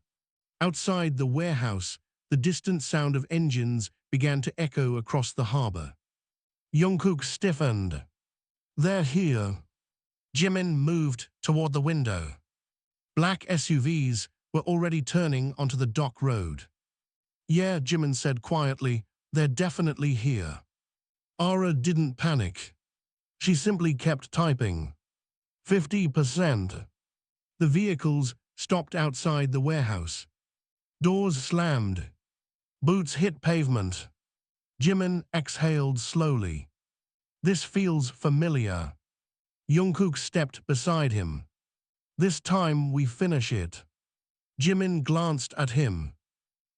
Outside the warehouse, the distant sound of engines began to echo across the harbor. Jungkook stiffened. They're here. Jimin moved toward the window. Black SUVs were already turning onto the dock road. Yeah, Jimin said quietly, they're definitely here. Ara didn't panic. She simply kept typing. 50%. The vehicles stopped outside the warehouse. Doors slammed. Boots hit pavement. Jimin exhaled slowly. This feels familiar. Jungkook stepped beside him. This time we finish it. Jimin glanced at him.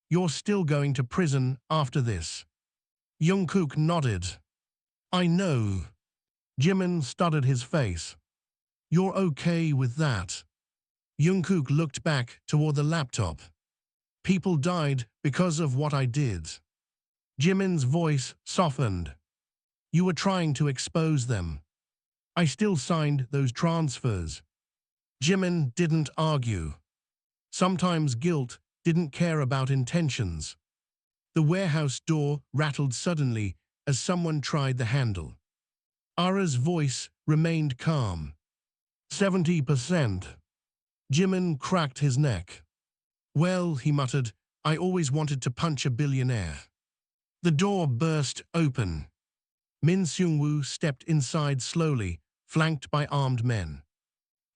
You're still going to prison after this. Jungkook nodded. I know. Jimin studied his face. You're okay with that? Jungkook looked back toward the laptop. People died because of what I did. Jimin's voice softened. You were trying to expose them. I still signed those transfers. Jimin didn't argue. Sometimes guilt didn't care about intentions. The warehouse door rattled suddenly as someone tried the handle. Ara's voice remained calm. 70%. Jimin cracked his neck. Well, he muttered, I always wanted to punch a billionaire. The door burst open. Min Seung-woo stepped inside slowly, flanked by armed men.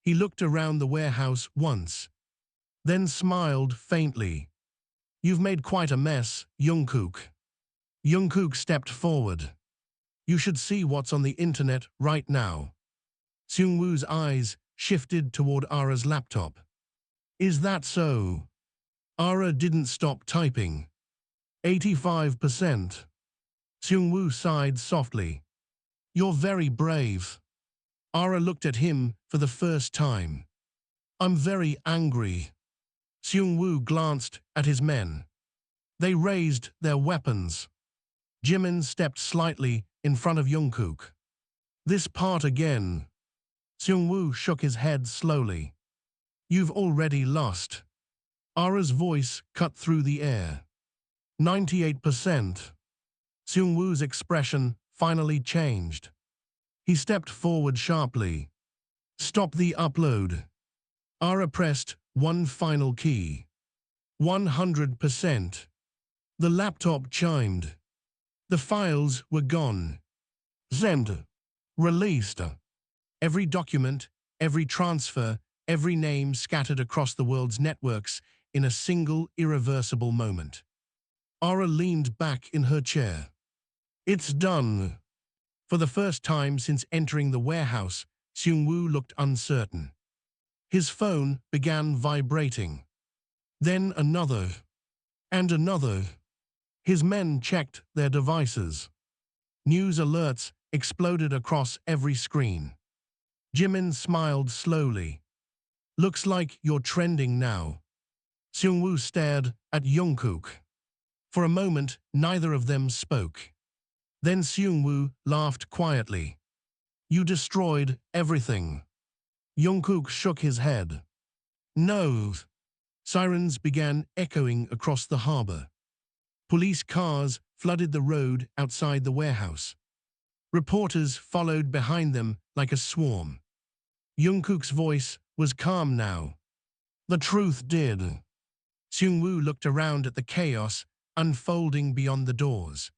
He looked around the warehouse once, then smiled faintly. You've made quite a mess, Jungkook. Jungkook stepped forward. You should see what's on the internet right now. Seung-woo's eyes shifted toward Ara's laptop. Is that so? Ara didn't stop typing. 85%. Seung-woo sighed softly. You're very brave. Ara looked at him for the first time. I'm very angry. Seung-woo glanced at his men. They raised their weapons. Jimin stepped slightly in front of Jungkook. This part again. Seung-woo shook his head slowly. You've already lost. Ara's voice cut through the air. 98%. Seung-woo's expression finally changed. He stepped forward sharply. Stop the upload. Ara pressed one final key. 100%. The laptop chimed. The files were gone. Send. Released. Every document, every transfer, every name scattered across the world's networks in a single irreversible moment. Ara leaned back in her chair. It's done. For the first time since entering the warehouse, Seung-woo looked uncertain. His phone began vibrating. Then another. And another. His men checked their devices. News alerts exploded across every screen. Jimin smiled slowly. Looks like you're trending now. Seung-woo stared at Jungkook. For a moment, neither of them spoke. Then Seung-woo laughed quietly. You destroyed everything. Jungkook shook his head. No. Sirens began echoing across the harbor. Police cars flooded the road outside the warehouse. Reporters followed behind them like a swarm. Jungkook's voice was calm now. The truth did. Seung-woo looked around at the chaos unfolding beyond the doors.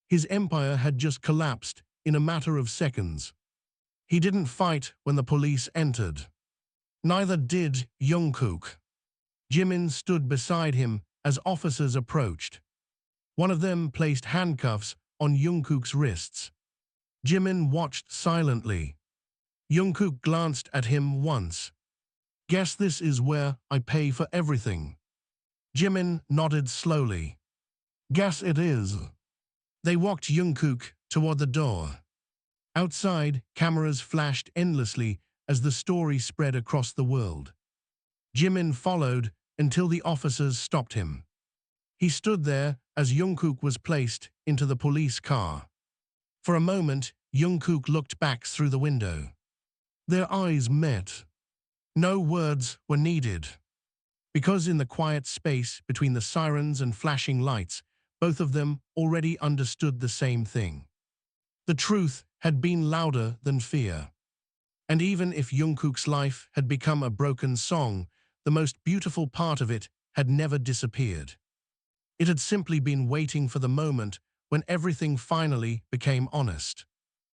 His empire had just collapsed in a matter of seconds. He didn't fight when the police entered. Neither did Jungkook. Jimin stood beside him as officers approached. One of them placed handcuffs on Jungkook's wrists. Jimin watched silently. Jungkook glanced at him once. Guess this is where I pay for everything. Jimin nodded slowly. Guess it is. They walked Jungkook toward the door. Outside, cameras flashed endlessly as the story spread across the world. Jimin followed until the officers stopped him. He stood there as Jungkook was placed into the police car. For a moment, Jungkook looked back through the window. Their eyes met. No words were needed. Because in the quiet space between the sirens and flashing lights, both of them already understood the same thing. The truth had been louder than fear. And even if Jungkook's life had become a broken song, the most beautiful part of it had never disappeared. It had simply been waiting for the moment when everything finally became honest.